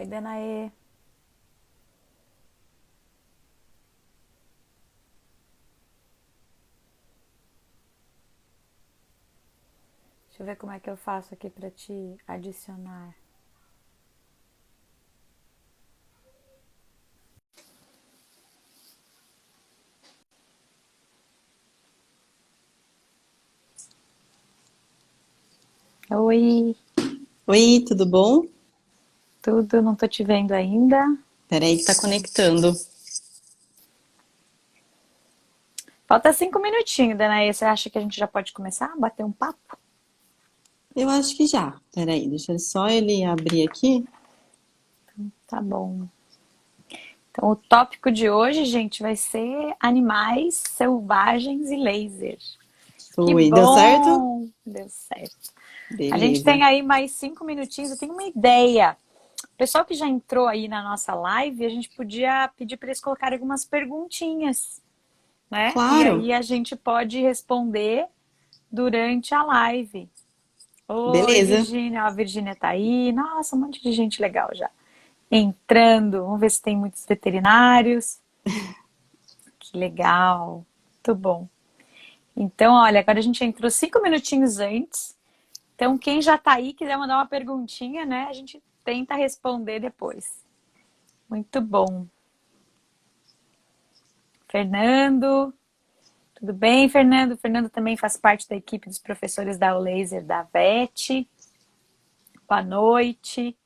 Oi, Danaê. Deixa eu ver como é que eu faço aqui pra te adicionar. Oi, Oi, tudo bom? tudo? Não tô te vendo ainda. Peraí que tá conectando. Falta 5 minutinhos, Danaê. Você acha que a gente já pode começar a bater um papo? Eu acho que já. Peraí, deixa só ele abrir aqui. Tá bom. Então, o tópico de hoje, gente, vai ser animais selvagens e laser. Que Oi, deu certo? bom! Deu certo. A gente Beleza. tem aí mais 5 minutinhos. Eu tenho uma ideia. O pessoal que já entrou aí na nossa live, a gente podia pedir para eles colocarem algumas perguntinhas, né? E Claro. aí a gente pode responder durante a live. Oi, Beleza. Virgínia. Ó, a Virgínia tá aí. Nossa, um monte de gente legal já entrando. Vamos ver se tem muitos veterinários. Que legal. Muito bom. Então, olha, agora a gente entrou 5 minutinhos antes. Então, quem já tá aí, quiser mandar uma perguntinha, né? A gente tenta responder depois. Muito bom. Fernando, tudo bem, Fernando? O Fernando também faz parte da equipe dos professores da Laser da VET. Boa noite.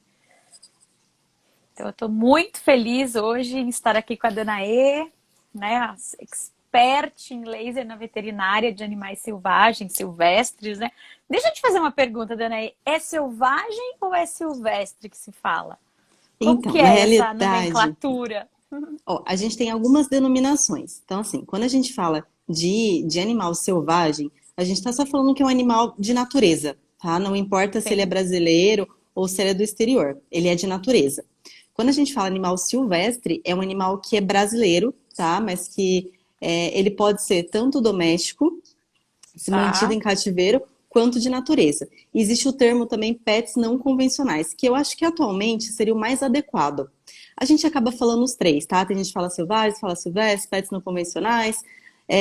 Então, eu estou muito feliz hoje em estar aqui com a Danaê, né, a expert em laser na veterinária de animais selvagens, silvestres, né? Deixa eu te fazer uma pergunta, Danaê. É selvagem ou é silvestre que se fala? Como Então, que na é essa realidade, nomenclatura? ó, a gente tem algumas denominações. Então, assim, quando a gente fala de animal selvagem, a gente está só falando que é um animal de natureza, tá? Não importa se ele é Sim. brasileiro ou se ele é do exterior, ele é de natureza. Quando a gente fala animal silvestre, é um animal que é brasileiro, tá? Mas que ele pode ser tanto doméstico, se mantido Tá. em cativeiro, quanto de natureza. E existe o termo também pets não convencionais, que eu acho que atualmente seria o mais adequado. A gente acaba falando os três, tá? Tem gente que fala selvagens, fala silvestres, pets não convencionais,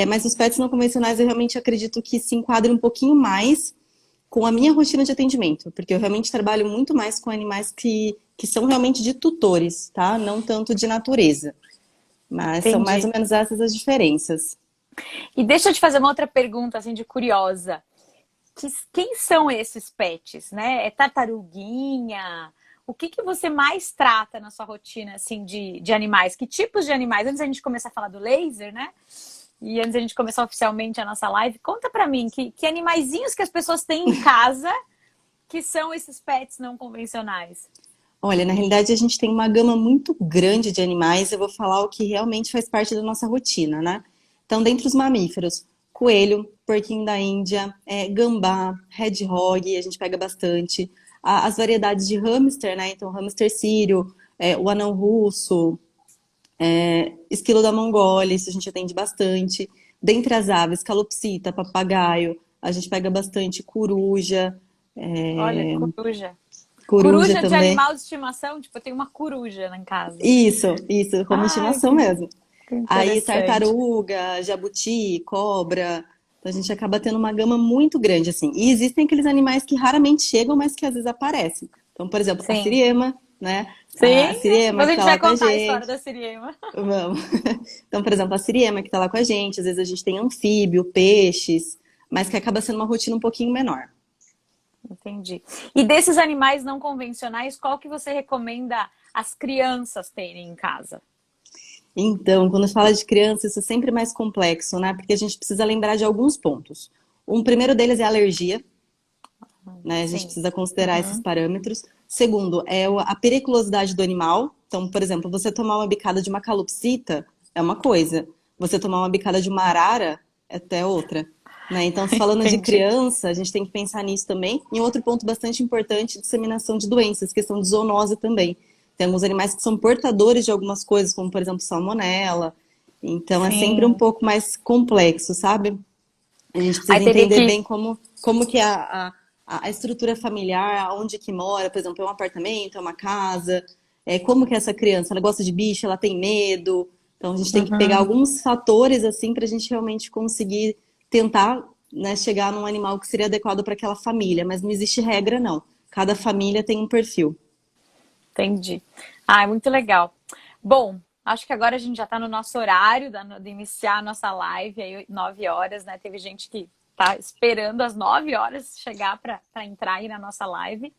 mas os pets não convencionais eu realmente acredito que se enquadrem um pouquinho mais com a minha rotina de atendimento, porque eu realmente trabalho muito mais com animais que são realmente de tutores, tá? Não tanto de natureza. Mas são mais ou Entendi. menos essas as diferenças. E deixa eu te fazer uma outra pergunta, assim, de curiosa. Quem são esses pets, né? É tartaruguinha? O que que você mais trata na sua rotina, assim, de animais? Que tipos de animais? Antes da gente começar a falar do laser, né? E antes da gente começar oficialmente a nossa live, conta pra mim que animaizinhos que as pessoas têm em casa que são esses pets não convencionais. Olha, na realidade a gente tem uma gama muito grande de animais. Eu vou falar o que realmente faz parte da nossa rotina, né? Então, dentre os mamíferos, coelho, porquinho da Índia, gambá, hedgehog, a gente pega bastante. As variedades de hamster, né? Então, hamster sírio, o anão russo, esquilo da Mongólia, isso a gente atende bastante. Dentre as aves, calopsita, papagaio, a gente pega bastante coruja, Olha, coruja. coruja Coruja de também. animal de estimação, tipo, eu tenho uma coruja lá em casa. Isso, como Ai, estimação mesmo. que Aí interessante. tartaruga, jabuti, cobra. Então a gente acaba tendo uma gama muito grande, assim. E existem aqueles animais que raramente chegam, mas que às vezes aparecem. Então, por exemplo, a Sim. siriema, né? A Sim, siriema depois a que gente tá vai lá com a contar a história gente. da Siriema. Vamos. Então, por exemplo, a siriema que tá lá com a gente. Às vezes a gente tem anfíbio, peixes, mas que acaba sendo uma rotina um pouquinho menor. Entendi. E desses animais não convencionais, qual que você recomenda as crianças terem em casa? Então, quando fala de criança, isso é sempre mais complexo, né? Porque a gente precisa lembrar de alguns pontos. Um primeiro deles é a alergia, né? A gente Sim. precisa considerar esses Uhum. parâmetros. Segundo, a periculosidade do animal. Então, por exemplo, você tomar uma bicada de uma calopsita é uma coisa, você tomar uma bicada de uma arara é até outra. Né? Então, se falando de Entendi. criança, a gente tem que pensar nisso também. E um outro ponto bastante importante, disseminação de doenças, questão de zoonose também. Tem alguns animais que são portadores de algumas coisas, como por exemplo salmonela. Então é sempre um Sim. pouco mais complexo, sabe? A gente Aí precisa teria entender que. bem como que é a estrutura familiar, aonde que mora, por exemplo, é um apartamento, é uma casa, como que é essa criança, ela gosta de bicho, ela tem medo. Então a gente tem que pegar Uhum. alguns fatores assim para a gente realmente conseguir tentar, né, chegar num animal que seria adequado para aquela família, mas não existe regra não. Cada família tem um perfil. Entendi. Ah, é muito legal. Bom, acho que agora a gente já está no nosso horário de iniciar a nossa live, aí 9 horas, né? Teve gente que tá esperando às 9 horas chegar para entrar aí na nossa live.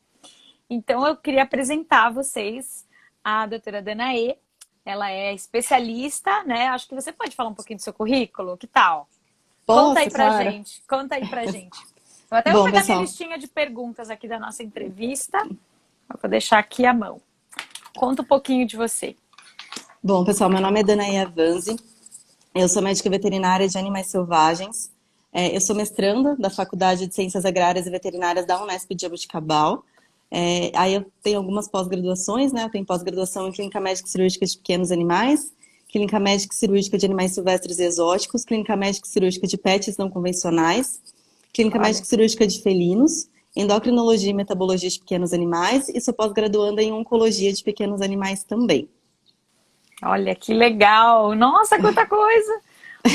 Então, eu queria apresentar a vocês a doutora Danaê. Ela é especialista, né? Acho que você pode falar um pouquinho do seu currículo, que tal? Conta aí Posso, pra Clara? gente, conta aí pra gente. Eu até vou Bom, pegar minha pessoal. listinha de perguntas aqui da nossa entrevista. Eu vou deixar aqui à mão. Conta um pouquinho de você. Bom, pessoal, meu nome é Danaia Vanzi. Eu sou médica veterinária de animais selvagens. Eu sou mestranda da Faculdade de Ciências Agrárias e Veterinárias da Unesp de Jabuticabal. Aí eu tenho algumas pós-graduações, né? Eu tenho pós-graduação em Clínica Médica Cirúrgica de Pequenos Animais, Clínica Médica Cirúrgica de Animais Silvestres e Exóticos, Clínica Médica Cirúrgica de Pets não convencionais, Clínica Olha, Médica Cirúrgica de Felinos, Endocrinologia e Metabologia de Pequenos Animais e sou pós-graduanda em Oncologia de Pequenos Animais também. olha que legal. Nossa, quanta coisa.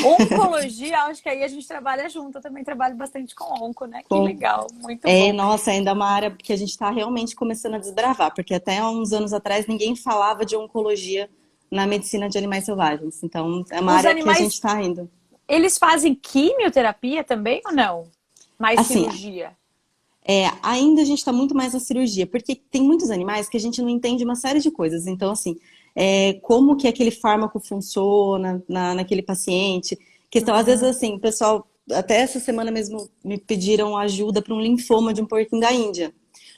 Oncologia, acho que aí a gente trabalha junto. Eu também trabalho bastante com onco, né? Que Com legal, muito bom. Nossa, ainda é uma área que a gente está realmente começando a desbravar, porque até há uns anos atrás ninguém falava de oncologia na medicina de animais selvagens. Então, é uma Os área que a gente animais, está indo. eles fazem quimioterapia também ou não? Mais Assim, cirurgia? ainda a gente está muito mais na cirurgia, porque tem muitos animais que a gente não entende uma série de coisas. Então, assim, como que aquele fármaco funciona naquele paciente. Questão, às vezes, Uhum. assim, o pessoal, até essa semana mesmo, me pediram ajuda para um linfoma de um porquinho da Índia.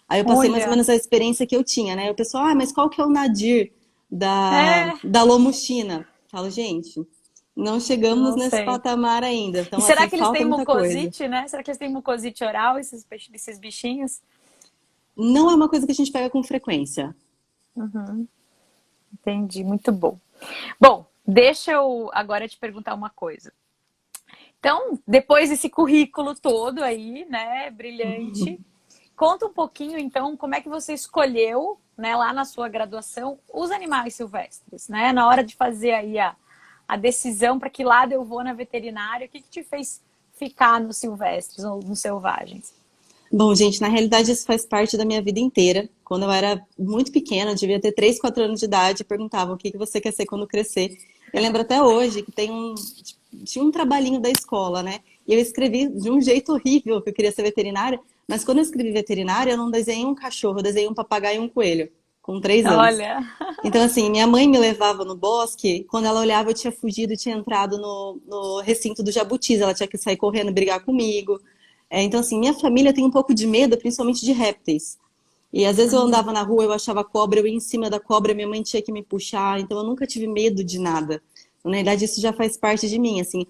Aí eu passei mais ou Olha, menos a experiência que eu tinha, né? O pessoal, mas qual que é o nadir é, da lomucina? Falo, gente, não chegamos não nesse sei. patamar ainda. E Então, será assim, que eles falta têm muita coisa. mucosite, né? Será que eles têm mucosite oral, esses bichinhos? Não é uma coisa que a gente pega com frequência. Uhum, entendi, muito bom. Bom, deixa eu agora te perguntar uma coisa. Então, depois desse currículo todo aí, né, brilhante, conta um pouquinho, então, como é que você escolheu, né, lá na sua graduação, os animais silvestres, né? Na hora de fazer aí a decisão para que lado eu vou na veterinária, o que que te fez ficar nos silvestres ou nos selvagens? Bom, gente, na realidade isso faz parte da minha vida inteira. Quando eu era muito pequena, eu devia ter 3, 4 anos de idade, perguntavam o que que você quer ser quando crescer. Eu lembro até hoje que tinha um trabalhinho da escola, né? E eu escrevi de um jeito horrível que eu queria ser veterinária, mas quando eu escrevi veterinária, eu não desenhei um cachorro, eu desenhei um papagaio e um coelho, com 3 anos. Olha, Então, assim, minha mãe me levava no bosque, quando ela olhava, eu tinha fugido e tinha entrado no recinto do jabutis, ela tinha que sair correndo e brigar comigo. Então, assim, minha família tem um pouco de medo, principalmente de répteis. E às vezes eu andava na rua, eu achava cobra, eu ia em cima da cobra, minha mãe tinha que me puxar, então eu nunca tive medo de nada. Na verdade, isso já faz parte de mim, assim.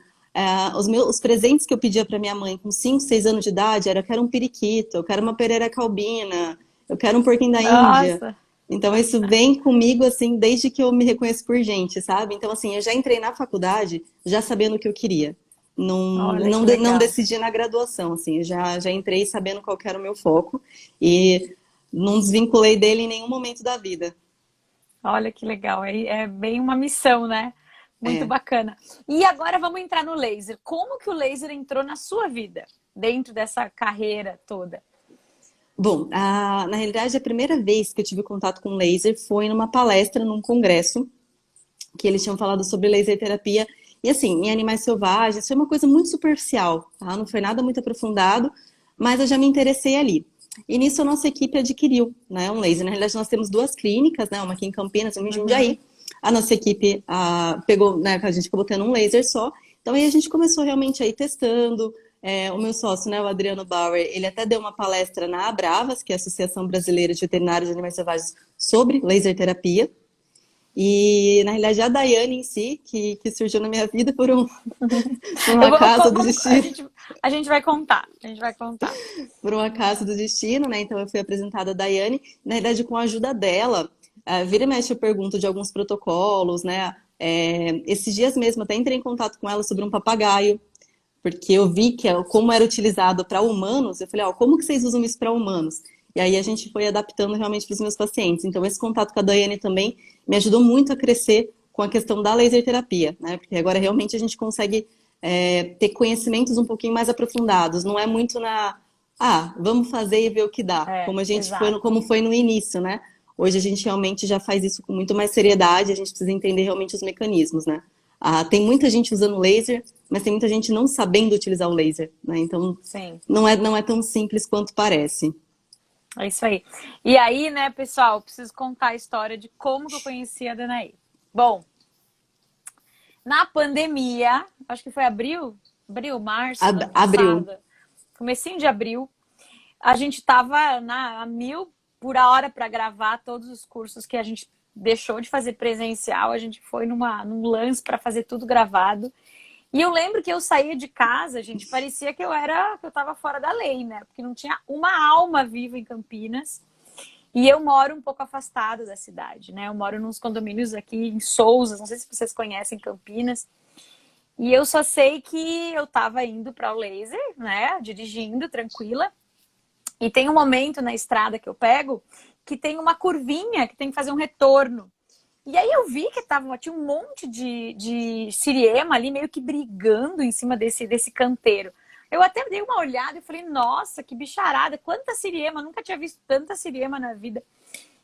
Os presentes que eu pedia para minha mãe com 5, 6 anos de idade era: eu quero um periquito, eu quero uma perereca albina, eu quero um porquinho da Índia. nossa, Então isso vem comigo, assim, desde que eu me reconheço por gente, sabe? Então, assim, eu já entrei na faculdade já sabendo o que eu queria. Não, olha não, que não legal. decidi na graduação, assim, eu já entrei sabendo qual que era o meu foco e não desvinculei dele em nenhum momento da vida. Olha que legal. É bem uma missão, né? Muito É. bacana. E agora vamos entrar no laser. Como que o laser entrou na sua vida, dentro dessa carreira toda? Bom, na realidade, a primeira vez que eu tive contato com laser foi numa palestra num congresso que eles tinham falado sobre laser terapia. E assim, em animais selvagens, foi uma coisa muito superficial, tá? Não foi nada muito aprofundado, mas eu já me interessei ali. E nisso a nossa equipe adquiriu, né, um laser. Na realidade, nós temos 2 clínicas, né, uma aqui em Campinas e uma em Uhum. Jundiaí. A nossa equipe pegou, né, a gente acabou tendo um laser só. Então aí a gente começou realmente aí testando. O meu sócio, né, o Adriano Bauer, ele até deu uma palestra na Abravas, que é a Associação Brasileira de Veterinários de Animais Selvagens, sobre laser terapia. E, na realidade, a Daiane em si, que surgiu na minha vida por um Eu vou, acaso do vamos, destino, a gente vai contar. A gente vai contar. por um acaso do destino, né? Então, eu fui apresentada a Daiane. Na realidade, com a ajuda dela, vira e mexe eu pergunto de alguns protocolos, né? Esses dias mesmo, até entrei em contato com ela sobre um papagaio, porque eu vi como era utilizado para humanos. Eu falei, ó, como que vocês usam isso para humanos? E aí a gente foi adaptando realmente para os meus pacientes. Então, esse contato com a Daiane também me ajudou muito a crescer com a questão da laser terapia, né? Porque agora realmente a gente consegue ter conhecimentos um pouquinho mais aprofundados. Não é muito vamos fazer e ver o que dá, como a gente foi, exato. como foi no início, né? Hoje a gente realmente já faz isso com muito mais seriedade, a gente precisa entender realmente os mecanismos, né? Tem muita gente usando laser, mas tem muita gente não sabendo utilizar o laser, né? Então, Sim. não é tão simples quanto parece. É isso aí. E aí, né, pessoal, preciso contar a história de como que eu conheci a Danaí. Bom, na pandemia, acho que foi março do ano Abriu. passado, comecinho de abril, a gente tava a mil por hora para gravar todos os cursos que a gente deixou de fazer presencial, a gente foi num lance para fazer tudo gravado. E eu lembro que eu saía de casa, gente, parecia que eu tava fora da lei, né? Porque não tinha uma alma viva em Campinas. E eu moro um pouco afastada da cidade, né? Eu moro nos condomínios aqui em Souza, não sei se vocês conhecem Campinas. E eu só sei que eu tava indo para o laser, né? Dirigindo, tranquila. E tem um momento na estrada que eu pego que tem uma curvinha que tem que fazer um retorno. E aí eu vi que tinha um monte de siriema ali meio que brigando em cima desse canteiro. Eu até dei uma olhada e falei, nossa, que bicharada, quanta siriema, nunca tinha visto tanta siriema na vida.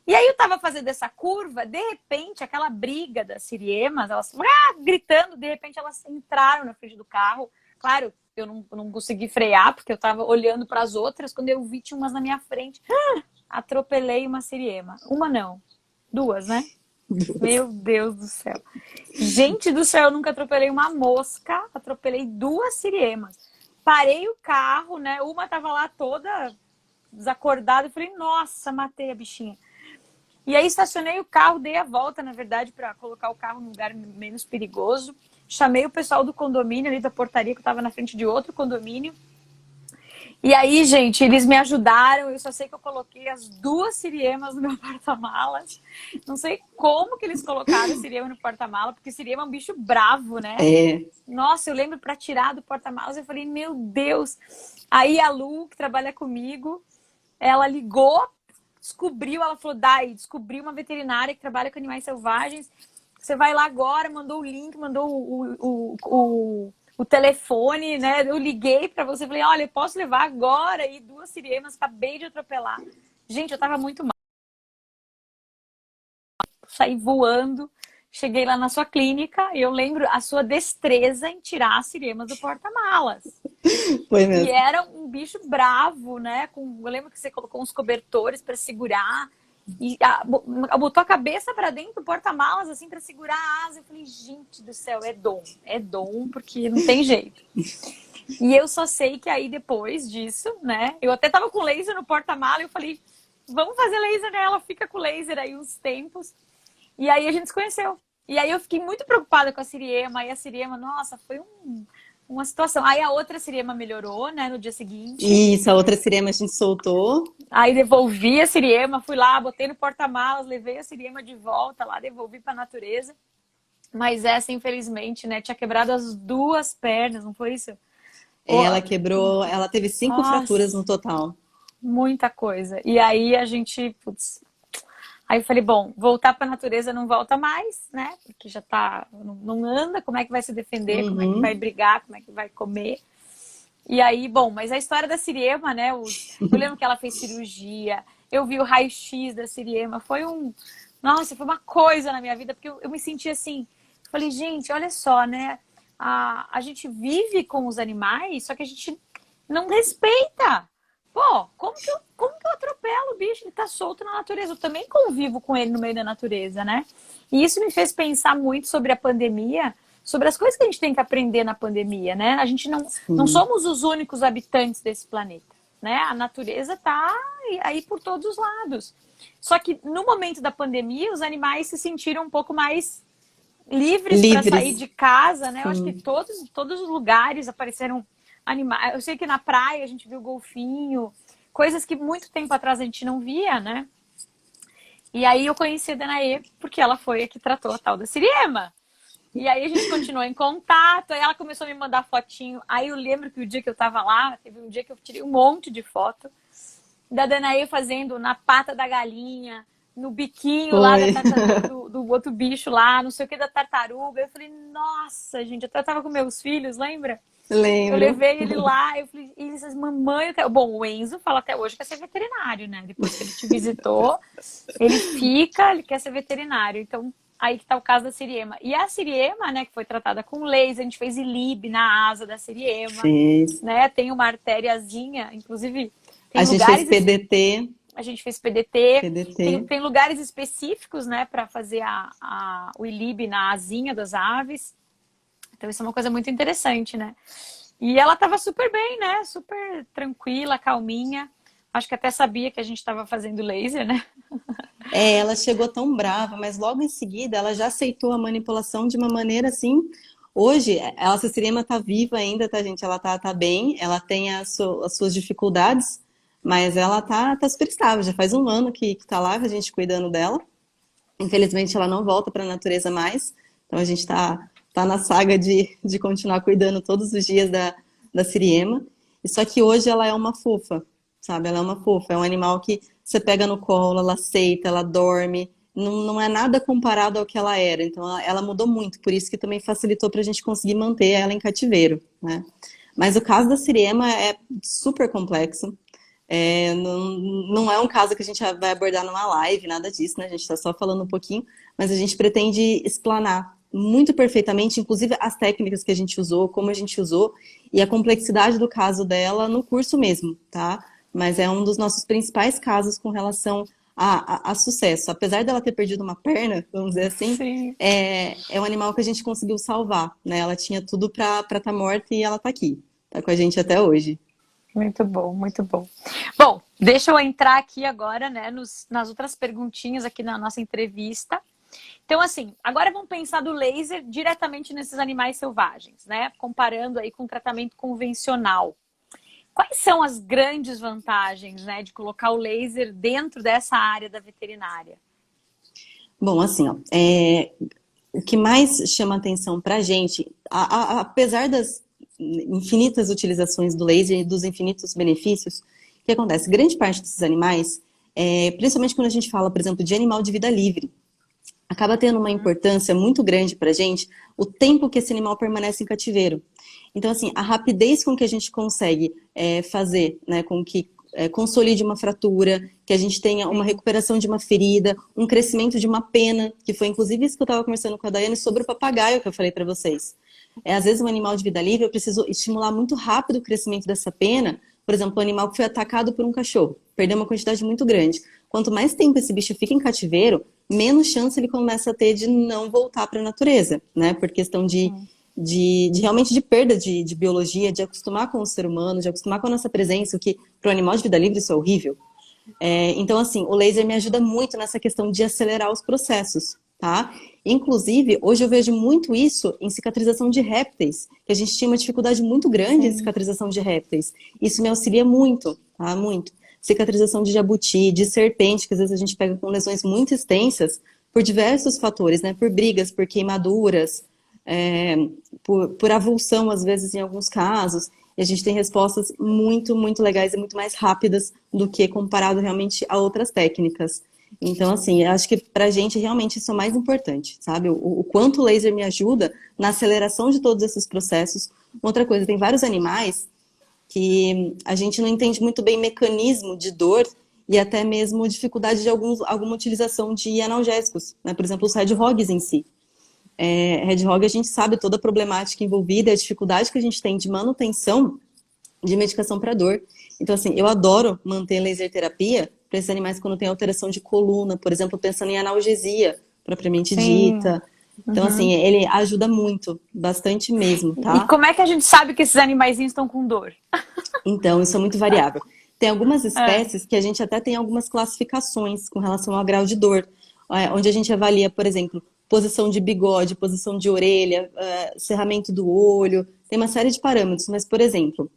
E aí eu tava fazendo essa curva, de repente, aquela briga das siriemas, elas gritando, de repente elas entraram na frente do carro. Claro, eu não consegui frear, porque eu tava olhando para as outras, quando eu vi, tinha umas na minha frente. Atropelei uma siriema. Uma não, duas, né? Meu Deus do céu. Gente do céu, eu nunca atropelei uma mosca, atropelei duas siriemas. Parei o carro, né? Uma tava lá toda desacordada. Eu falei, nossa, matei a bichinha. E aí estacionei o carro, dei a volta, na verdade, para colocar o carro num lugar menos perigoso. Chamei o pessoal do condomínio ali da portaria, que eu tava na frente de outro condomínio. E aí, gente, eles me ajudaram. Eu só sei que eu coloquei as duas siriemas no meu porta-malas. Não sei como que eles colocaram a siriema no porta-mala, porque siriema é um bicho bravo, né? É, Nossa, eu lembro para tirar do porta-malas, eu falei, meu Deus. Aí a Lu, que trabalha comigo, ela ligou, descobriu, ela falou, descobriu uma veterinária que trabalha com animais selvagens. Você vai lá agora, mandou o link, mandou o telefone, né? Eu liguei para você, falei, olha, eu posso levar agora aí duas siriemas, acabei de atropelar. Gente, eu tava muito mal. Saí voando, cheguei lá na sua clínica e eu lembro a sua destreza em tirar as siriemas do porta-malas. foi E mesmo. era um bicho bravo, né? Eu lembro que você colocou uns cobertores para segurar. E botou a cabeça para dentro do porta-malas, assim, para segurar a asa. Eu falei, gente do céu, é dom, porque não tem jeito. E eu só sei que aí depois disso, né? Eu até tava com laser no porta-mala e eu falei, vamos fazer laser nela, fica com laser aí uns tempos. E aí a gente se conheceu. E aí eu fiquei muito preocupada com a siriema. E a siriema, nossa, foi uma situação. Aí a outra siriema melhorou, né, no dia seguinte. Isso, a outra sirema a gente soltou. Aí devolvi a siriema, fui lá, botei no porta-malas, levei a siriema de volta lá, devolvi para a natureza. Mas essa, infelizmente, né, tinha quebrado as duas pernas, não foi isso? Ela quebrou, ela teve 5 fraturas Nossa, no total. muita coisa. E aí a gente, putz, aí eu falei, bom, voltar para a natureza não volta mais, né? Porque já tá, não anda, como é que vai se defender, como é que vai Uhum. brigar, como é que vai comer? E aí, bom, mas a história da Siriema, né? Eu lembro que ela fez cirurgia, eu vi o raio-x da Siriema, nossa, foi uma coisa na minha vida, porque eu me senti assim, falei, gente, olha só, né? A gente vive com os animais, só que a gente não respeita. Pô, como que eu atropelo o bicho? Ele tá solto na natureza. Eu também convivo com ele no meio da natureza, né? E isso me fez pensar muito sobre a pandemia, sobre as coisas que a gente tem que aprender na pandemia, né? A gente não Sim. somos os únicos habitantes desse planeta, né? A natureza tá aí por todos os lados. Só que no momento da pandemia, os animais se sentiram um pouco mais livres para sair Livres. de casa, né? Eu acho que Sim. todos os lugares apareceram animais. Eu sei que na praia a gente viu golfinho, coisas que muito tempo atrás a gente não via, né? E aí eu conheci a Danaê porque ela foi a que tratou a tal da Siriema. E aí a gente continuou em contato, aí ela começou a me mandar fotinho. Aí eu lembro que o dia que eu tava lá, teve um dia que eu tirei um monte de foto. da Danae fazendo na pata da galinha, no biquinho lá Foi. do outro bicho lá, não sei o que, da tartaruga. Eu falei, nossa, gente, eu tava com meus filhos, lembra? Eu Lembro. levei ele lá, eu falei, e ele disse, mamãe, eu quero... Bom, o Enzo fala até hoje que quer ser veterinário, né? Depois que ele te visitou, ele quer ser veterinário. Então, aí que tá o caso da Siriema. E a Siriema, né, que foi tratada com laser, a gente fez ILIB na asa da Siriema, Fiz. né? Tem uma artériazinha, inclusive, A tem gente fez lugares, PDT. a gente fez PDT, PDT. tem lugares específicos, né, para fazer o ILIB na asinha das aves. Então, isso é uma coisa muito interessante, né? E ela tava super bem, né? Super tranquila, calminha. Acho que até sabia que a gente estava fazendo laser, né? É, ela chegou tão brava, mas logo em seguida ela já aceitou a manipulação de uma maneira assim. Hoje, ela, a Ceciliema tá viva ainda, tá, gente? Ela tá bem, ela tem as suas dificuldades, mas ela tá super estável. Já faz um ano que tá lá, com a gente cuidando dela. Infelizmente, ela não volta para a natureza mais, então a gente tá na saga de continuar cuidando todos os dias da Siriema. E só que hoje ela é uma fofa, sabe? Ela é uma fofa, é um animal que você pega no colo, ela aceita, ela dorme. Não é nada comparado ao que ela era. Então ela mudou muito, por isso que também facilitou para a gente conseguir manter ela em cativeiro, né? Mas o caso da Siriema é super complexo. É, não é um caso que a gente vai abordar numa live, nada disso, né? A gente está só falando um pouquinho, mas a gente pretende explanar muito perfeitamente, inclusive as técnicas que a gente usou, como a gente usou, e a complexidade do caso dela no curso mesmo, tá? Mas é um dos nossos principais casos com relação a sucesso. Apesar dela ter perdido uma perna, vamos dizer assim, Sim. é um animal que a gente conseguiu salvar, né? Ela tinha tudo para estar morta e ela tá aqui, tá com a gente até hoje. Muito bom, muito bom. Bom, deixa eu entrar aqui agora, né, nas outras perguntinhas aqui na nossa entrevista. Então, assim, agora vamos pensar do laser diretamente nesses animais selvagens, né? Comparando aí com o tratamento convencional. Quais são as grandes vantagens, né, de colocar o laser dentro dessa área da veterinária? Bom, assim, ó, o que mais chama atenção para a gente, apesar das infinitas utilizações do laser e dos infinitos benefícios, o que acontece? Grande parte desses animais, principalmente quando a gente fala, por exemplo, de animal de vida livre, acaba tendo uma importância muito grande para a gente o tempo que esse animal permanece em cativeiro. Então, assim, a rapidez com que a gente consegue fazer, né, com que consolide uma fratura, que a gente tenha uma recuperação de uma ferida, um crescimento de uma pena, que foi inclusive isso que eu estava conversando com a Daiane sobre o papagaio que eu falei para vocês. Às vezes um animal de vida livre, eu preciso estimular muito rápido o crescimento dessa pena. Por exemplo, um animal que foi atacado por um cachorro, perdeu uma quantidade muito grande. Quanto mais tempo esse bicho fica em cativeiro, menos chance ele começa a ter de não voltar para a natureza, né? Por questão de realmente de perda de biologia, de acostumar com o ser humano, de acostumar com a nossa presença, o que para o animal de vida livre isso é horrível. Então, assim, o laser me ajuda muito nessa questão de acelerar os processos, tá? Inclusive, hoje eu vejo muito isso em cicatrização de répteis, que a gente tinha uma dificuldade muito grande em cicatrização de répteis. Isso me auxilia muito, tá? Muito. Cicatrização de jabuti, de serpente, que às vezes a gente pega com lesões muito extensas, por diversos fatores, né? Por brigas, por queimaduras, por avulsão, às vezes, em alguns casos. E a gente tem respostas muito, muito legais e muito mais rápidas do que comparado realmente a outras técnicas. Então, assim, eu acho que pra gente realmente isso é o mais importante, sabe? O quanto o laser me ajuda na aceleração de todos esses processos. Outra coisa, tem vários animais que a gente não entende muito bem mecanismo de dor e até mesmo dificuldade de alguma utilização de analgésicos, né? Por exemplo, os hedgehogs em si. Hedgehog, a gente sabe toda a problemática envolvida e a dificuldade que a gente tem de manutenção de medicação para dor. Então, assim, eu adoro manter laser terapia para esses animais quando tem alteração de coluna, por exemplo, pensando em analgesia propriamente Sim. dita. Então, assim, ele ajuda muito, bastante mesmo, E tá? como é que a gente sabe que esses animaizinhos estão com dor? Então, isso é muito variável. Tem algumas É, espécies que a gente até tem algumas classificações com relação ao grau de dor, onde a gente avalia, por exemplo, posição de bigode, posição de orelha, cerramento do olho, tem uma série de parâmetros, mas, por exemplo,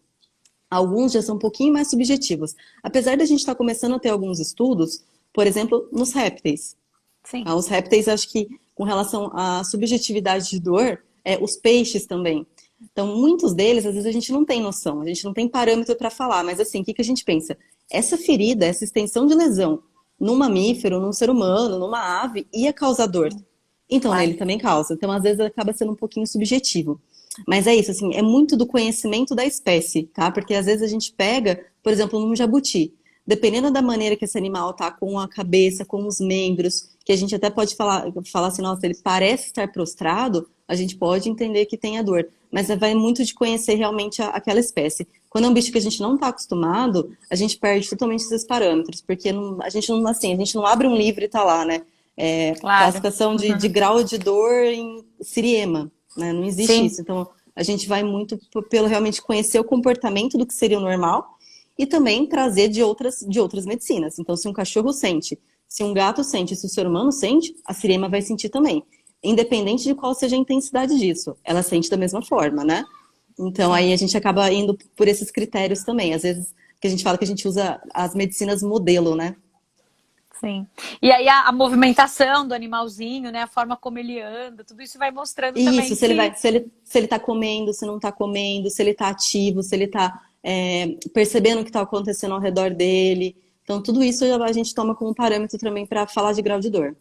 alguns já são um pouquinho mais subjetivos. Apesar da gente estar começando a ter alguns estudos, por exemplo, nos répteis. sim. Tá? Os répteis, acho que com relação à subjetividade de dor, os peixes também. Então, muitos deles, às vezes, a gente não tem noção, a gente não tem parâmetro para falar, mas assim, o que a gente pensa? essa ferida, essa extensão de lesão num mamífero, num ser humano, numa ave, ia causar dor. Então, Claro. nele também causa. Então, às vezes, acaba sendo um pouquinho subjetivo. Mas é isso, assim, é muito do conhecimento da espécie, tá? Porque às vezes a gente pega, por exemplo, num jabuti. Dependendo da maneira que esse animal tá com a cabeça, com os membros, que a gente até pode falar assim, nossa, ele parece estar prostrado, a gente pode entender que tem a dor. Mas vai muito de conhecer realmente aquela espécie. Quando é um bicho que a gente não está acostumado, a gente perde totalmente esses parâmetros, porque a gente não, assim, a gente não abre um livro e tá lá, né? Claro. Classificação de Uhum. grau de dor em Siriema, né? Não existe Sim, isso. Então, a gente vai muito pelo realmente conhecer o comportamento do que seria o normal e também trazer de outras medicinas. Então, se um cachorro sente, se um gato sente, se o ser humano sente, a Siriema vai sentir também. Independente de qual seja a intensidade disso, ela sente da mesma forma, né? Então, sim, aí a gente acaba indo por esses critérios também. Às vezes, que a gente fala que a gente usa as medicinas modelo, né? sim. E aí a movimentação do animalzinho, né? A forma como ele anda, tudo isso vai mostrando Isso, também se. se ele tá comendo, se não tá comendo, se ele tá ativo, se ele tá percebendo o que tá acontecendo ao redor dele. Então, tudo isso a gente toma como parâmetro também para falar de grau de dor.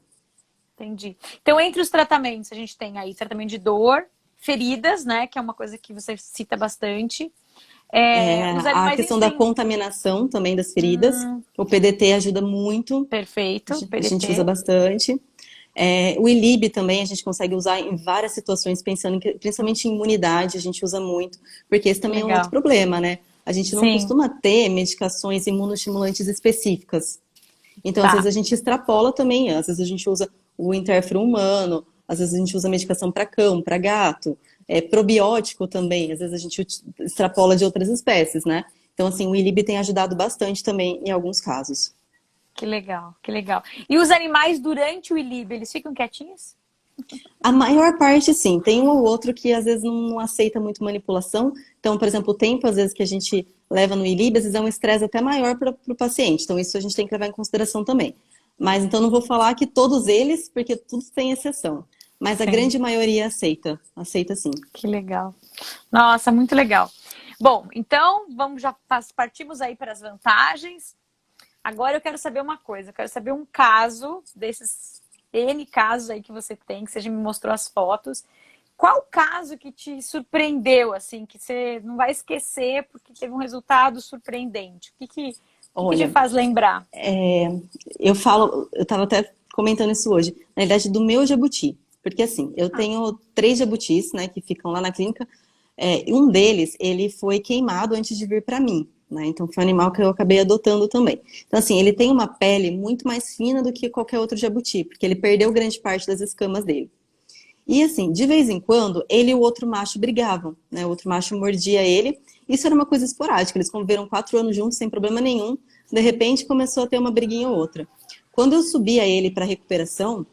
Entendi. Então, entre os tratamentos, a gente tem aí tratamento de dor, feridas, né? Que é uma coisa que você cita bastante. Os A animais, a questão gente da tem. contaminação também das feridas. O PDT ajuda muito, Perfeito, a gente usa PDT. bastante. O ILIB também a gente consegue usar em várias situações, pensando principalmente em imunidade, a gente usa muito, porque esse também é um outro Legal. problema, né? A gente não Sim, costuma ter medicações imunoestimulantes específicas. Então, às vezes tá. a gente extrapola também, às vezes a gente usa o interfero humano, às vezes a gente usa medicação para cão, para gato, probiótico também, às vezes a gente extrapola de outras espécies, né? Então, assim, o ILIB tem ajudado bastante também em alguns casos. Que legal, que legal. E os animais durante o ilíbio, eles ficam quietinhos? A maior parte, sim. Tem um ou outro que às vezes não aceita muito manipulação. Então, por exemplo, o tempo às vezes que a gente leva no ILIB, às vezes é um estresse até maior para o paciente. Então, isso a gente tem que levar em consideração também. Mas então não vou falar que todos eles, porque tudo tem exceção. Mas a Sim, grande maioria aceita. Aceita sim. que legal. Nossa, muito legal. Bom, então vamos já partimos aí para as vantagens. Agora eu quero saber uma coisa, eu quero saber um caso desses N casos aí que você tem, que você já me mostrou as fotos. Qual caso que te surpreendeu, assim, que você não vai esquecer porque teve um resultado surpreendente? O que te Olha, faz lembrar? eu estava até comentando isso hoje, na verdade, do meu jabuti. Porque assim, eu Ah, tenho 3 jabutis, né, que ficam lá na clínica. E um deles, ele foi queimado antes de vir para mim, né? Então foi um animal que eu acabei adotando também. Então assim, ele tem uma pele muito mais fina do que qualquer outro jabuti, porque ele perdeu grande parte das escamas dele. E assim, de vez em quando, ele e o outro macho brigavam, né? O outro macho mordia ele. Isso era uma coisa esporádica, eles conviveram 4 anos juntos sem problema nenhum. De repente começou a ter uma briguinha ou outra. Quando eu subia ele para recuperação,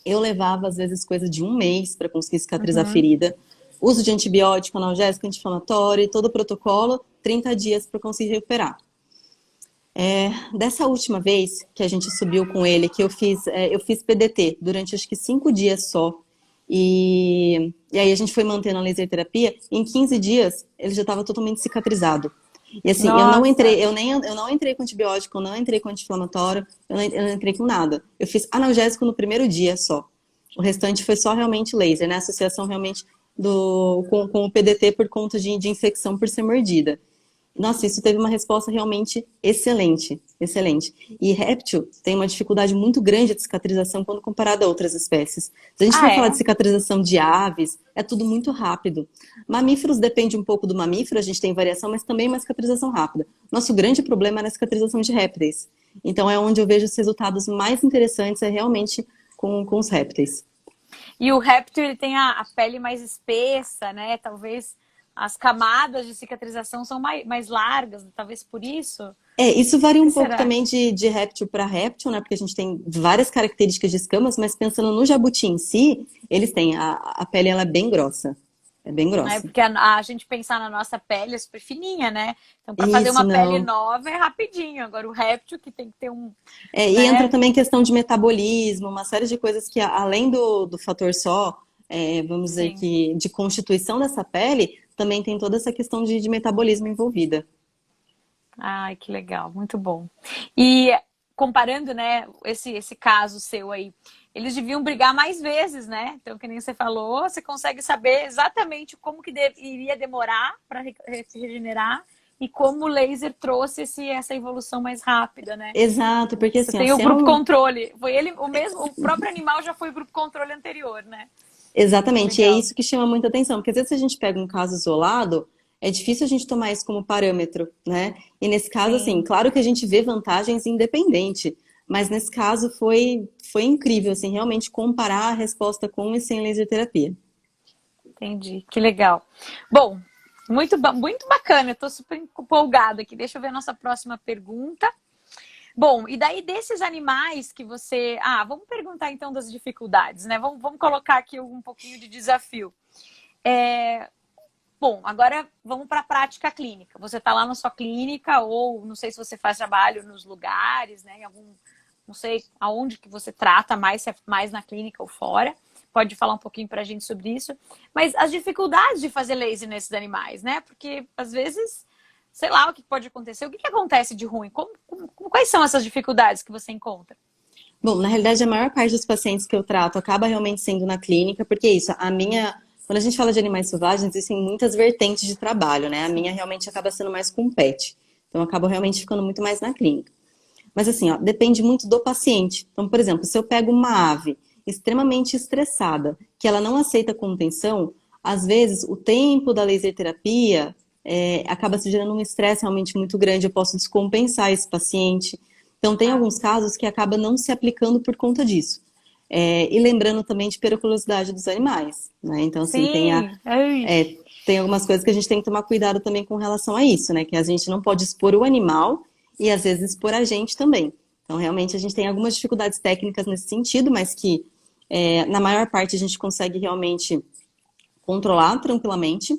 eu levava, às vezes, coisa de um mês para conseguir cicatrizar a uhum. ferida. Uso de antibiótico, analgésico, anti-inflamatório, todo o protocolo, 30 dias para conseguir recuperar. Dessa última vez que a gente subiu com ele, que eu fiz PDT durante acho que 5 dias só. E aí a gente foi mantendo a laser terapia. Em 15 dias, ele já estava totalmente cicatrizado. E assim, Nossa, eu não entrei com antibiótico, eu não entrei com anti-inflamatório, eu não entrei com nada. Eu fiz analgésico no primeiro dia só. O restante foi só realmente laser, né? Associação realmente com o PDT por conta de infecção por ser mordida. Nossa, isso teve uma resposta realmente excelente, excelente. E réptil tem uma dificuldade muito grande de cicatrização quando comparado a outras espécies. Se a gente ah for falar de é? cicatrização de aves, é tudo muito rápido. Mamíferos depende um pouco do mamífero, a gente tem variação, mas também uma cicatrização rápida. Nosso grande problema é na cicatrização de répteis. Então é onde eu vejo os resultados mais interessantes, é realmente com os répteis. E o réptil ele tem a pele mais espessa, né? Talvez as camadas de cicatrização são mais largas, talvez por isso. O Isso varia que um pouco será? também de réptil para réptil, né? Porque a gente tem várias características de escamas, mas pensando no jabuti em si, eles têm a pele ela é bem grossa. É bem É grossa. porque a gente pensar na nossa pele é super fininha, né? Então, para fazer Isso, uma pele não. nova é rapidinho. Agora, o réptil que tem que ter um, E entra né? também questão de metabolismo, uma série de coisas que, além do fator só, vamos dizer Sim. que de constituição dessa pele, também tem toda essa questão de metabolismo envolvida. Ai, que legal, muito bom. E comparando, né, esse caso seu aí, eles deviam brigar mais vezes, né? Então, que nem você falou, você consegue saber exatamente como que iria demorar para se regenerar e como o laser trouxe essa evolução mais rápida, né? Exato, porque Você assim, ó, tem o se é grupo um, controle. Foi ele, o mesmo, o próprio animal já foi o grupo controle anterior, né? exatamente, e é Legal. isso que chama muita atenção, porque às vezes se a gente pega um caso isolado, é difícil a gente tomar isso como parâmetro, né? E nesse caso, assim, Sim, claro que a gente vê vantagens independente, mas nesse caso foi incrível, assim, realmente comparar a resposta com e sem laser terapia. entendi. Que legal. Bom, muito bacana. Eu tô super empolgada aqui. Deixa eu ver a nossa próxima pergunta. Bom, e daí desses animais que você. Ah, vamos perguntar então das dificuldades, né? Vamos colocar aqui um pouquinho de desafio. É, bom, agora vamos para a prática clínica. Você está lá na sua clínica, ou não sei se você faz trabalho nos lugares, né? Em algum, não sei aonde que você trata mais, se é mais na clínica ou fora. Pode falar um pouquinho para a gente sobre isso. Mas as dificuldades de fazer laser nesses animais, né? Porque às vezes, sei lá o que pode acontecer. O que acontece de ruim? Quais são essas dificuldades que você encontra? Bom, na realidade, a maior parte dos pacientes que eu trato acaba realmente sendo na clínica, porque é isso, a minha, quando a gente fala de animais selvagens, existem muitas vertentes de trabalho, né? A minha realmente acaba sendo mais com pet. Então, eu acabo realmente ficando muito mais na clínica. Mas assim, ó, depende muito do paciente. Então, por exemplo, se eu pego uma ave extremamente estressada, que ela não aceita contenção, às vezes o tempo da laser terapia acaba se gerando um estresse realmente muito grande. Eu posso descompensar esse paciente. Então, tem Ah, alguns casos que acaba não se aplicando por conta disso. E lembrando também de periculosidade dos animais, né? Então, assim, sim. Ai, tem algumas coisas que a gente tem que tomar cuidado também com relação a isso, né? Que a gente não pode expor o animal e às vezes expor a gente também. Então, realmente, a gente tem algumas dificuldades técnicas nesse sentido, mas que na maior parte a gente consegue realmente controlar tranquilamente.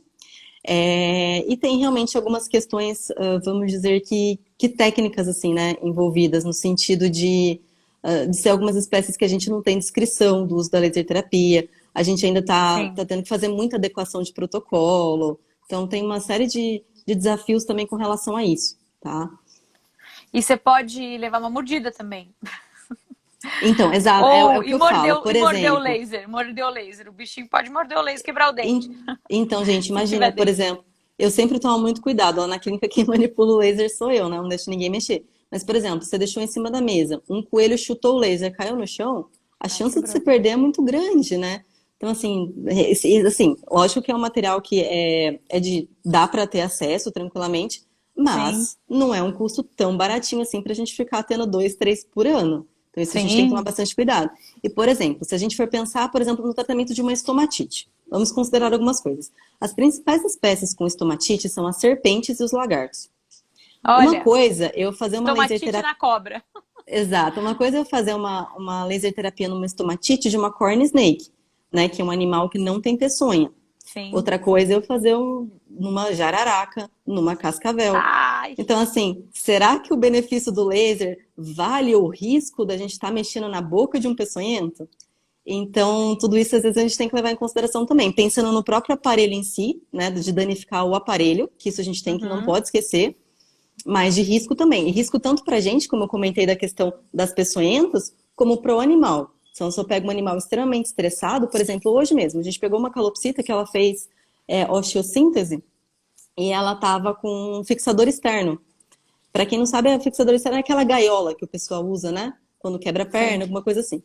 E tem realmente algumas questões, vamos dizer que técnicas assim, né, envolvidas no sentido de ser algumas espécies que a gente não tem descrição do uso da laser terapia. A gente ainda tá sim. tendo que fazer muita adequação de protocolo. Então tem uma série de desafios também com relação a isso, tá? E você pode levar uma mordida também. Então, exato, é Ou o que eu falo. Por mordeu o exemplo, laser. Mordeu o laser. O bichinho pode morder o laser e quebrar o dente. Então, gente, Se tiver imagina, por dentro. exemplo, eu sempre tomo muito cuidado. Lá na clínica, quem manipula o laser sou eu, né? Não deixo ninguém mexer. Mas, por exemplo, você deixou em cima da mesa, um coelho chutou o laser, caiu no chão, a Ai, chance de se quebrou. perder é muito grande, né? Então, assim, lógico que é um material que dá para ter acesso tranquilamente, Sim, mas não é um custo tão baratinho assim para a gente ficar tendo dois, três por ano. Então, isso a gente tem que tomar sim. bastante cuidado. E, por exemplo, se a gente for pensar, por exemplo, no tratamento de uma estomatite, vamos considerar algumas coisas. As principais espécies com estomatite são as serpentes e os lagartos. Uma Olha, coisa, eu fazer uma laser estomatite terapia. na cobra. Exato, uma coisa é eu fazer uma laser terapia numa estomatite de uma corn snake, né? Que é um animal que não tem peçonha. Sim. Outra coisa é eu fazer numa jararaca, numa cascavel. Ai, Então, assim, será que o benefício do laser vale o risco da gente estar mexendo na boca de um peçonhento? Então, sim. tudo isso às vezes a gente tem que levar em consideração também, pensando no próprio aparelho em si, né, de danificar o aparelho, que isso a gente tem que não Uhum. pode esquecer, mas de risco também. E risco tanto para a gente, como eu comentei da questão das peçonhentas, como para o animal. Então, se eu pego um animal extremamente estressado, por exemplo, hoje mesmo, a gente pegou uma calopsita que ela fez osteossíntese e ela estava com um fixador externo. Para quem não sabe, a fixador externo é aquela gaiola que o pessoal usa, né? Quando quebra a perna, Sim. alguma coisa assim.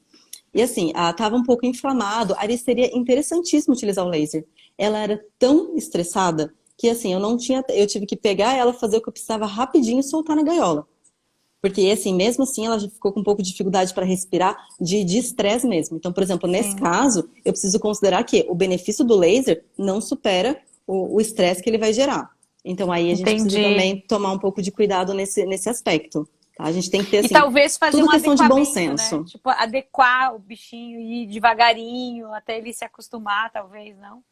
E assim, estava um pouco inflamado, aí seria interessantíssimo utilizar o laser. Ela era tão estressada que assim, eu tive que pegar ela, fazer o que eu precisava rapidinho e soltar na gaiola. Porque assim, mesmo assim, ela já ficou com um pouco de dificuldade para respirar, de estresse mesmo. Então, por exemplo, nesse Sim. caso, eu preciso considerar que o benefício do laser não supera o estresse que ele vai gerar. Então, aí a gente precisa Entendi. também tomar um pouco de cuidado nesse aspecto. Tá? A gente tem que ter, E assim, talvez fazer tudo um questão de bom adequamento, né? senso. Tipo, adequar o bichinho e ir devagarinho até ele se acostumar, talvez, não?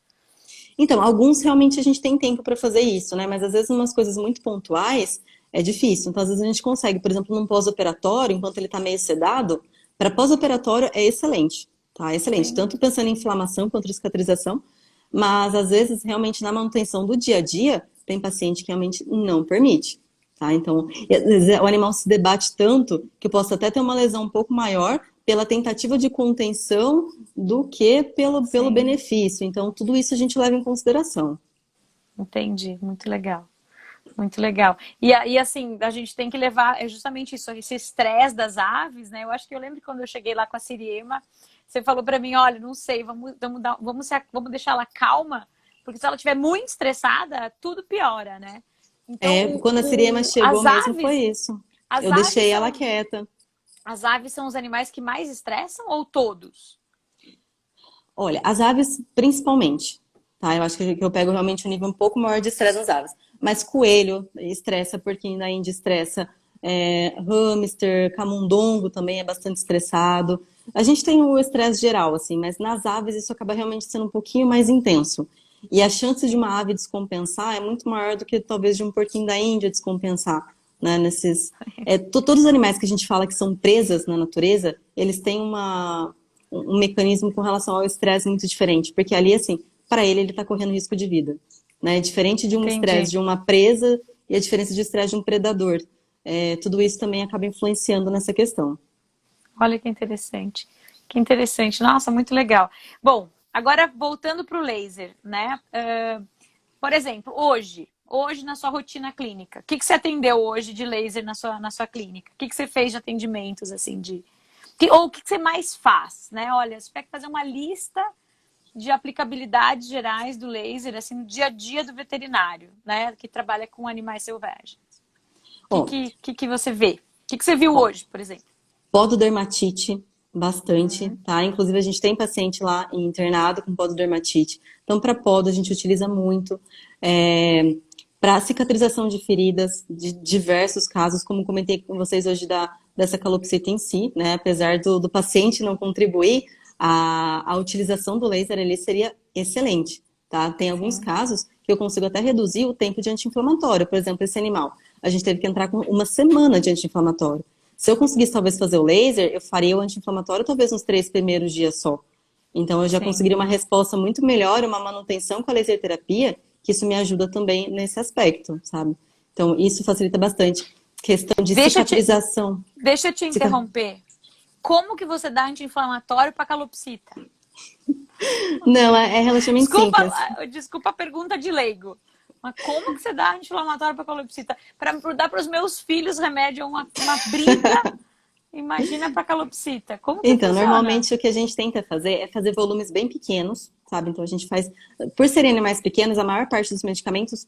Então, alguns realmente a gente tem tempo para fazer isso, né? Mas às vezes umas coisas muito pontuais é difícil. Então, às vezes a gente consegue, por exemplo, num pós-operatório, enquanto ele está meio sedado, para pós-operatório é excelente, tá? Excelente. Sim. Tanto pensando em inflamação quanto em cicatrização, mas às vezes realmente na manutenção do dia a dia, tem paciente que realmente não permite. tá? Então, e às vezes o animal se debate tanto que eu posso até ter uma lesão um pouco maior pela tentativa de contenção do que pelo Sim, benefício. Então, tudo isso a gente leva em consideração. entendi. Muito legal. Muito legal. E aí, assim, a gente tem que levar, é justamente isso, esse estresse das aves, né? Eu acho que eu lembro que quando eu cheguei lá com a Siriema, você falou para mim, olha, não sei, vamos deixar ela calma, porque se ela estiver muito estressada, tudo piora, né? Então, Quando a Siriema chegou mesmo foi isso. as Eu aves deixei ela são, quieta. as aves são os animais que mais estressam ou todos? Olha, as aves principalmente, tá? Eu acho que eu pego realmente um nível um pouco maior de estresse nas aves. Mas coelho estressa, porquinho da Índia estressa, hamster, camundongo também é bastante estressado. A gente tem o estresse geral, assim, mas nas aves isso acaba realmente sendo um pouquinho mais intenso. E a chance de uma ave descompensar é muito maior do que talvez de um porquinho da Índia descompensar, né? Todos os animais que a gente fala que são presas na natureza, eles têm um mecanismo com relação ao estresse muito diferente, porque ali, assim, para ele está correndo risco de vida, né? Diferente de um estresse Entendi. de uma presa e a diferença de estresse de um predador. Tudo isso também acaba influenciando nessa questão. Olha que interessante. Que interessante. Nossa, muito legal. Bom, agora voltando para o laser, né? Por exemplo, hoje na sua rotina clínica, o que você atendeu hoje de laser na sua clínica? O que você fez de atendimentos, assim, ou o que você mais faz, né? Olha, você tem que fazer uma lista de aplicabilidades gerais do laser, assim, no dia a dia do veterinário, né? Que trabalha com animais selvagens. O Ó, que você vê? O que você viu ó, hoje, por exemplo? pododermatite, bastante, Hum, tá? Inclusive, a gente tem paciente lá internado com pododermatite. Então, para podo, a gente utiliza muito. Para cicatrização de feridas, de diversos casos, como comentei com vocês hoje dessa calopsita em si, né? Apesar do paciente não contribuir, a utilização do laser ali seria excelente, tá? Tem alguns sim. casos que eu consigo até reduzir o tempo de anti-inflamatório. Por exemplo, esse animal, a gente teve que entrar com uma semana de anti-inflamatório. Se eu conseguisse talvez fazer o laser, eu faria o anti-inflamatório talvez nos 3 primeiros dias só. Então eu já Sim. conseguiria uma resposta muito melhor, uma manutenção com a laser terapia, que isso me ajuda também nesse aspecto, sabe? Então isso facilita bastante. Questão de Deixa eu te, cicatrização. deixa eu te Cica- interromper. Como que você dá anti-inflamatório para calopsita? Não, é relativamente Desculpa, simples. desculpa a pergunta de leigo. Mas como que você dá anti-inflamatório para calopsita? Para dar para os meus filhos remédio uma brinca, imagina para calopsita. Como que Então, funciona? normalmente o que a gente tenta fazer é fazer volumes bem pequenos, sabe? Então a gente faz, por serem animais pequenos, a maior parte dos medicamentos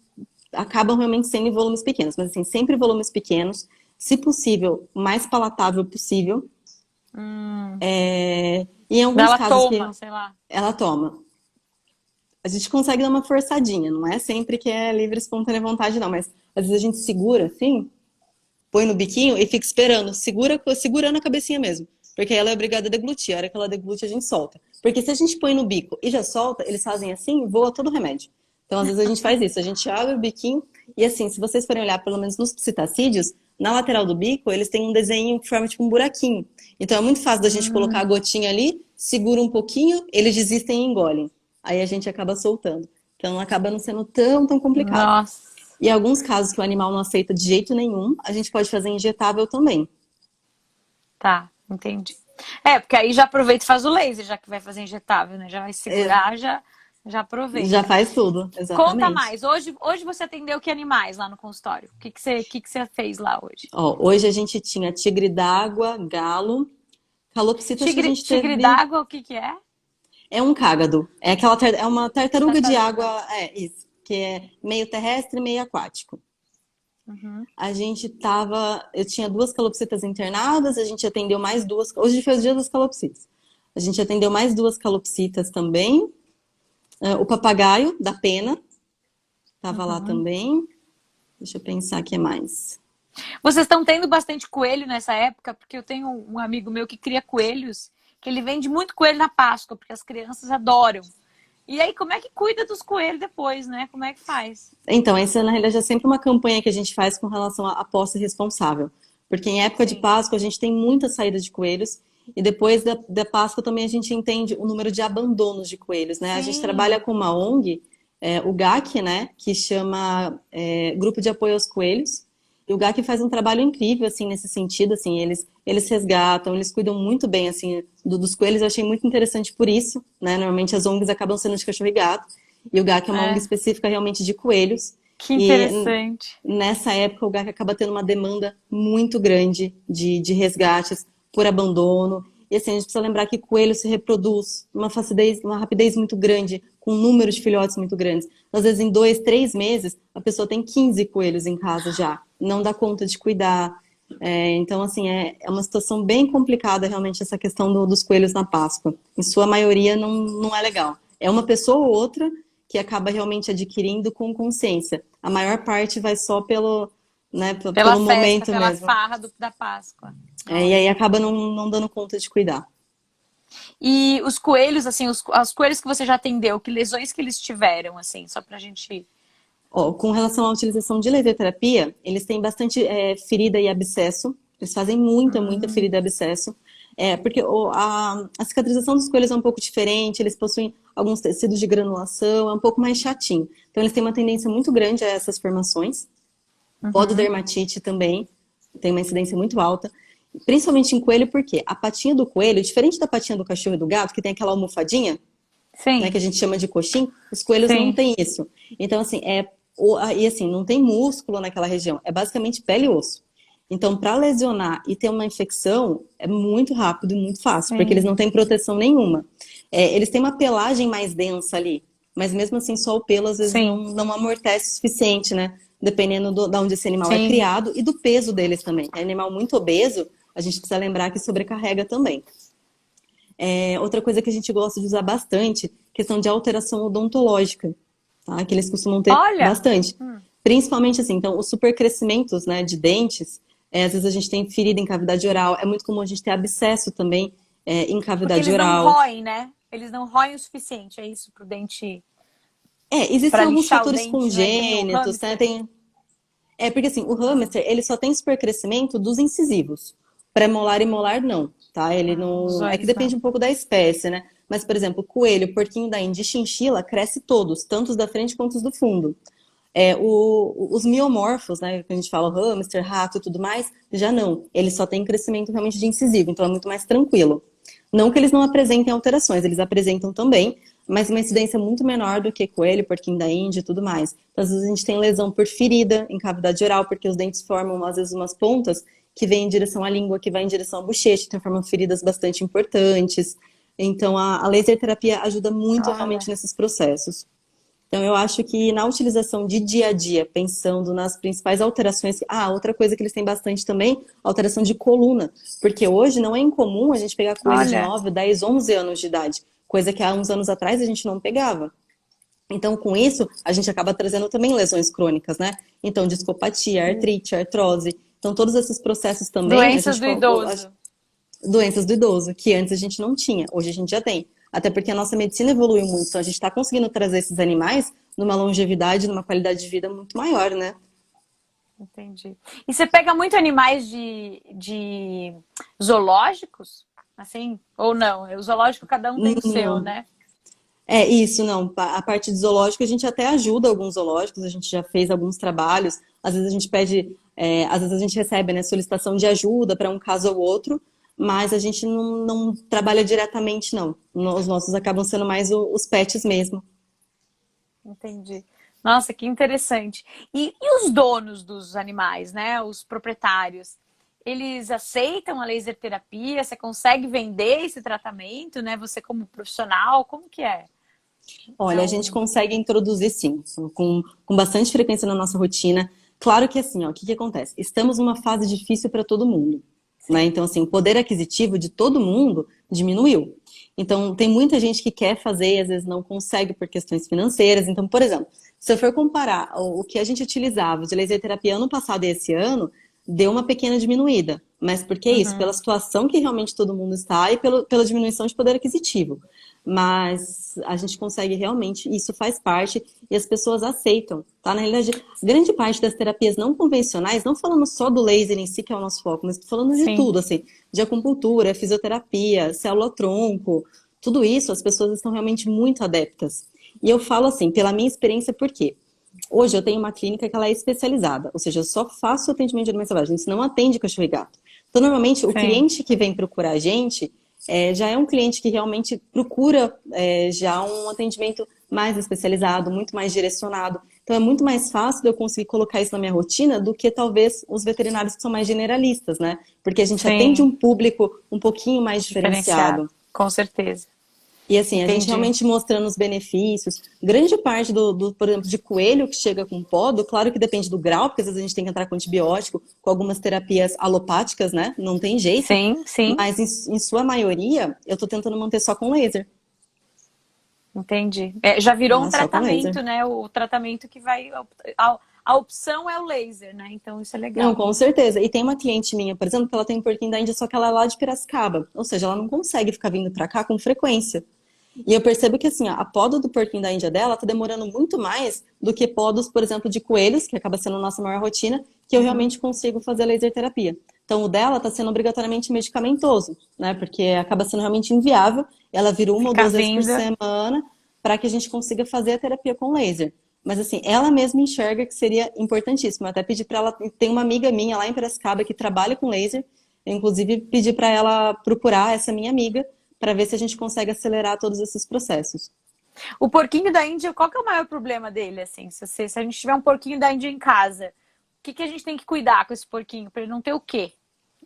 acabam realmente sendo em volumes pequenos, mas assim, sempre volumes pequenos, se possível, o mais palatável possível. Hum, E em alguns ela casos toma, que sei lá. ela toma, a gente consegue dar uma forçadinha, não é sempre que é livre, espontânea vontade, não, mas às vezes a gente segura assim, põe no biquinho e fica esperando, segurando a cabecinha mesmo. Porque aí ela é obrigada a deglutir. A hora que ela deglute, a gente solta. Porque se a gente põe no bico e já solta, eles fazem assim, voa todo o remédio. Então, às vezes, a gente faz isso. A gente abre o biquinho e, assim, se vocês forem olhar, pelo menos nos psitacídeos, na lateral do bico, eles têm um desenho que forma tipo um buraquinho. Então, é muito fácil da gente colocar a Hum, gotinha ali, segura um pouquinho, eles desistem e engolem. Aí a gente acaba soltando. Então, acaba não sendo tão complicado. nossa, E alguns casos que o animal não aceita de jeito nenhum, a gente pode fazer injetável também. tá, entendi. Porque aí já aproveita e faz o laser, já que vai fazer injetável, né? Já vai É, segurar, já já aproveita. faz tudo, Conta exatamente. mais. Hoje você atendeu que animais lá no consultório? O que você fez lá hoje? Ó, hoje a gente tinha tigre d'água, galo, calopsita, acho que a Tigre, gente tigre teve. d'água, o que que é? É um cágado. É uma tartaruga de Tartaruga. água, isso, que é meio terrestre e meio aquático. Uhum. Eu tinha 2 calopsitas internadas, a gente atendeu mais duas. Hoje foi o dia das calopsitas. A gente atendeu mais 2 calopsitas também. O papagaio da pena estava lá Uhum. também. Deixa eu pensar o que mais. Vocês estão tendo bastante coelho nessa época? Porque eu tenho um amigo meu que cria coelhos, que ele vende muito coelho na Páscoa, porque as crianças adoram. E aí, como é que cuida dos coelhos depois, né? Como é que faz? Então, essa na realidade é sempre uma campanha que a gente faz com relação à posse responsável. Porque em época de Sim. Páscoa a gente tem muita saída de coelhos e depois da Páscoa também a gente entende o número de abandonos de coelhos, né? A gente trabalha Sim. com uma ONG, o GAC, né? Que chama Grupo de Apoio aos Coelhos. E o GAC faz um trabalho incrível, assim, nesse sentido, assim, eles resgatam, eles cuidam muito bem, assim, dos coelhos. Eu achei muito interessante por isso, né? Normalmente as ONGs acabam sendo de cachorro e gato, e o GAC é uma ONG É, específica realmente de coelhos. que E interessante. nessa época o GAC acaba tendo uma demanda muito grande de resgates por abandono. E assim, a gente precisa lembrar que coelho se reproduz uma rapidez muito grande, com um número de filhotes muito grandes. Às vezes, em 2, 3 meses, a pessoa tem 15 coelhos em casa já. Não dá conta de cuidar. Então, assim, é uma situação bem complicada, realmente, essa questão dos coelhos na Páscoa. Em sua maioria, não é legal. É uma pessoa ou outra que acaba realmente adquirindo com consciência. A maior parte vai só né, Pela pelo festa, momento pela mesmo. farra da Páscoa. E aí Nossa. acaba não dando conta de cuidar. E os coelhos, assim, os coelhos que você já atendeu, que lesões que eles tiveram, assim, só pra gente. Ó, com relação à utilização de laser terapia, eles têm bastante ferida e abscesso. Eles fazem muita Hum, ferida e abscesso. Porque a cicatrização dos coelhos é um pouco diferente, eles possuem alguns tecidos de granulação, é um pouco mais chatinho. Então, eles têm uma tendência muito grande a essas formações. uhum. Pododermatite também, tem uma incidência muito alta. Principalmente em coelho, porque a patinha do coelho, diferente da patinha do cachorro e do gato, que tem aquela almofadinha, né, que Sim, a gente chama de coxim, os coelhos não sim. têm isso. Então, assim, e assim, não tem músculo naquela região, é basicamente pele e osso. Então, para lesionar e ter uma infecção, é muito rápido e muito fácil, porque eles Sim, não têm proteção nenhuma. Eles têm uma pelagem mais densa ali, mas mesmo assim, só o pelo às vezes sim, não amortece o suficiente, né? Dependendo de onde esse animal é sim. criado e do peso deles também. É animal muito obeso, a gente precisa lembrar que sobrecarrega também. Outra coisa que a gente gosta de usar bastante, questão de alteração odontológica, tá? Que eles costumam ter Olha, bastante. Principalmente assim, então, os supercrescimentos, né, de dentes, às vezes a gente tem ferida em cavidade oral, é muito comum a gente ter abscesso também em porque cavidade eles não oral. roem, né? Eles não roem o suficiente, é isso pro dente, Existem pra alguns lixar o fatores dente, né? Que nem o congênitos, né? hamster. Porque assim, o Ah, hamster, ele só tem supercrescimento dos incisivos. Premolar e molar, não, tá? Ele os não. É que dois depende não. um pouco da espécie, né? Mas, por exemplo, coelho, porquinho da Índia e chinchila, cresce todos, tanto os da frente quanto os do fundo. Os miomorfos, né? Que a gente fala hamster, rato e tudo mais, já não. Eles só têm crescimento realmente de incisivo, então é muito mais tranquilo. Não que eles não apresentem alterações, eles apresentam também, mas uma incidência muito menor do que coelho, porquinho da Índia e tudo mais. Então, às vezes a gente tem lesão por ferida em cavidade oral, porque os dentes formam, às vezes, umas pontas que vêm em direção à língua, que vai em direção à bochecha, então formam feridas bastante importantes. Então, a laser terapia ajuda muito realmente Olha, nesses processos. Então, eu acho que na utilização de dia a dia, pensando nas principais alterações. Outra coisa que eles têm bastante também, alteração de coluna. Porque hoje não é incomum a gente pegar coelho de olha. 9, 10, 11 anos de idade. Coisa que há uns anos atrás a gente não pegava. Então, com isso, a gente acaba trazendo também lesões crônicas, né? Então, discopatia, artrite, artrose. Então, todos esses processos também, a Doenças gente do idoso. doenças do idoso, que antes a gente não tinha, hoje a gente já tem. Até porque a nossa medicina evoluiu muito, então a gente está conseguindo trazer esses animais numa longevidade, numa qualidade de vida muito maior, né? Entendi. E você pega muito animais de zoológicos? Assim? Ou não? O zoológico cada um tem o seu, Não. né? Isso, não. A parte de zoológico a gente até ajuda alguns zoológicos, a gente já fez alguns trabalhos. Às vezes a gente pede, às vezes a gente recebe, né, solicitação de ajuda para um caso ou outro, mas a gente não trabalha diretamente, não. Os nossos acabam sendo mais os pets mesmo. Entendi. Nossa, que interessante. E os donos dos animais, né? Os proprietários, eles aceitam a laser terapia? Você consegue vender esse tratamento, né? Você como profissional, como que é? É Olha, a gente um... consegue introduzir sim, com bastante frequência na nossa rotina. Claro que assim, ó, o que acontece? Estamos numa fase difícil para todo mundo, né? Sim. Então, assim, o poder aquisitivo de todo mundo diminuiu. Então, tem muita gente que quer fazer e às vezes não consegue por questões financeiras. Então, por exemplo, se eu for comparar o que a gente utilizava de laser terapia ano passado e esse ano, deu uma pequena diminuída. Mas por que isso? Pela Uhum. situação que realmente todo mundo está e pela diminuição de poder aquisitivo. Mas a gente consegue realmente, isso faz parte e as pessoas aceitam, tá? Na realidade, grande parte das terapias não convencionais, não falando só do laser em si, que é o nosso foco, mas tô falando de Sim. tudo, assim, de acupuntura, fisioterapia, célula-tronco, tudo isso, as pessoas estão realmente muito adeptas. E eu falo assim, pela minha experiência, por quê? Hoje eu tenho uma clínica que ela é especializada, ou seja, eu só faço atendimento de animais selvagens, a gente não atende cachorro e gato. Então, normalmente, o Sim, cliente que vem procurar a gente já é um cliente que realmente procura já um atendimento mais especializado, muito mais direcionado. Então, é muito mais fácil de eu conseguir colocar isso na minha rotina do que talvez os veterinários que são mais generalistas, né? Porque a gente atende sim, um público um pouquinho mais diferenciado, diferenciado. com certeza. E assim, a gente Entendi. realmente mostrando os benefícios. Grande parte por exemplo, de coelho que chega com podo, claro que depende do grau, porque às vezes a gente tem que entrar com antibiótico, com algumas terapias alopáticas, né? Não tem jeito. Sim, sim, Mas em sua maioria, eu tô tentando manter só com laser, entendi. É, já virou um tá? Só com laser. tratamento, né? O tratamento que vai. A opção é o laser, né? Então isso é Não, legal. com certeza. E tem uma cliente minha, por exemplo, que ela tem um porquinho da Índia, só que ela é lá de Piracicaba. Ou seja, ela não consegue ficar vindo pra cá com frequência. E eu percebo que assim, a poda do porquinho da Índia dela tá demorando muito mais do que podos, por exemplo, de coelhos, que acaba sendo a nossa maior rotina, que eu Uhum. realmente consigo fazer laser terapia. Então o dela tá sendo obrigatoriamente medicamentoso, né? Porque acaba sendo realmente inviável. Ela vira uma ou Ficar duas vezes por vinda. semana para que a gente consiga fazer a terapia com laser. Mas assim, ela mesma enxerga que seria importantíssimo. Eu até pedi para ela, tem uma amiga minha lá em Piracicaba que trabalha com laser, eu, inclusive pedi para ela procurar essa minha amiga para ver se a gente consegue acelerar todos esses processos. O porquinho da Índia, qual que é o maior problema dele, assim? Se a gente tiver um porquinho da Índia em casa, o que a gente tem que cuidar com esse porquinho? Para ele não ter o quê?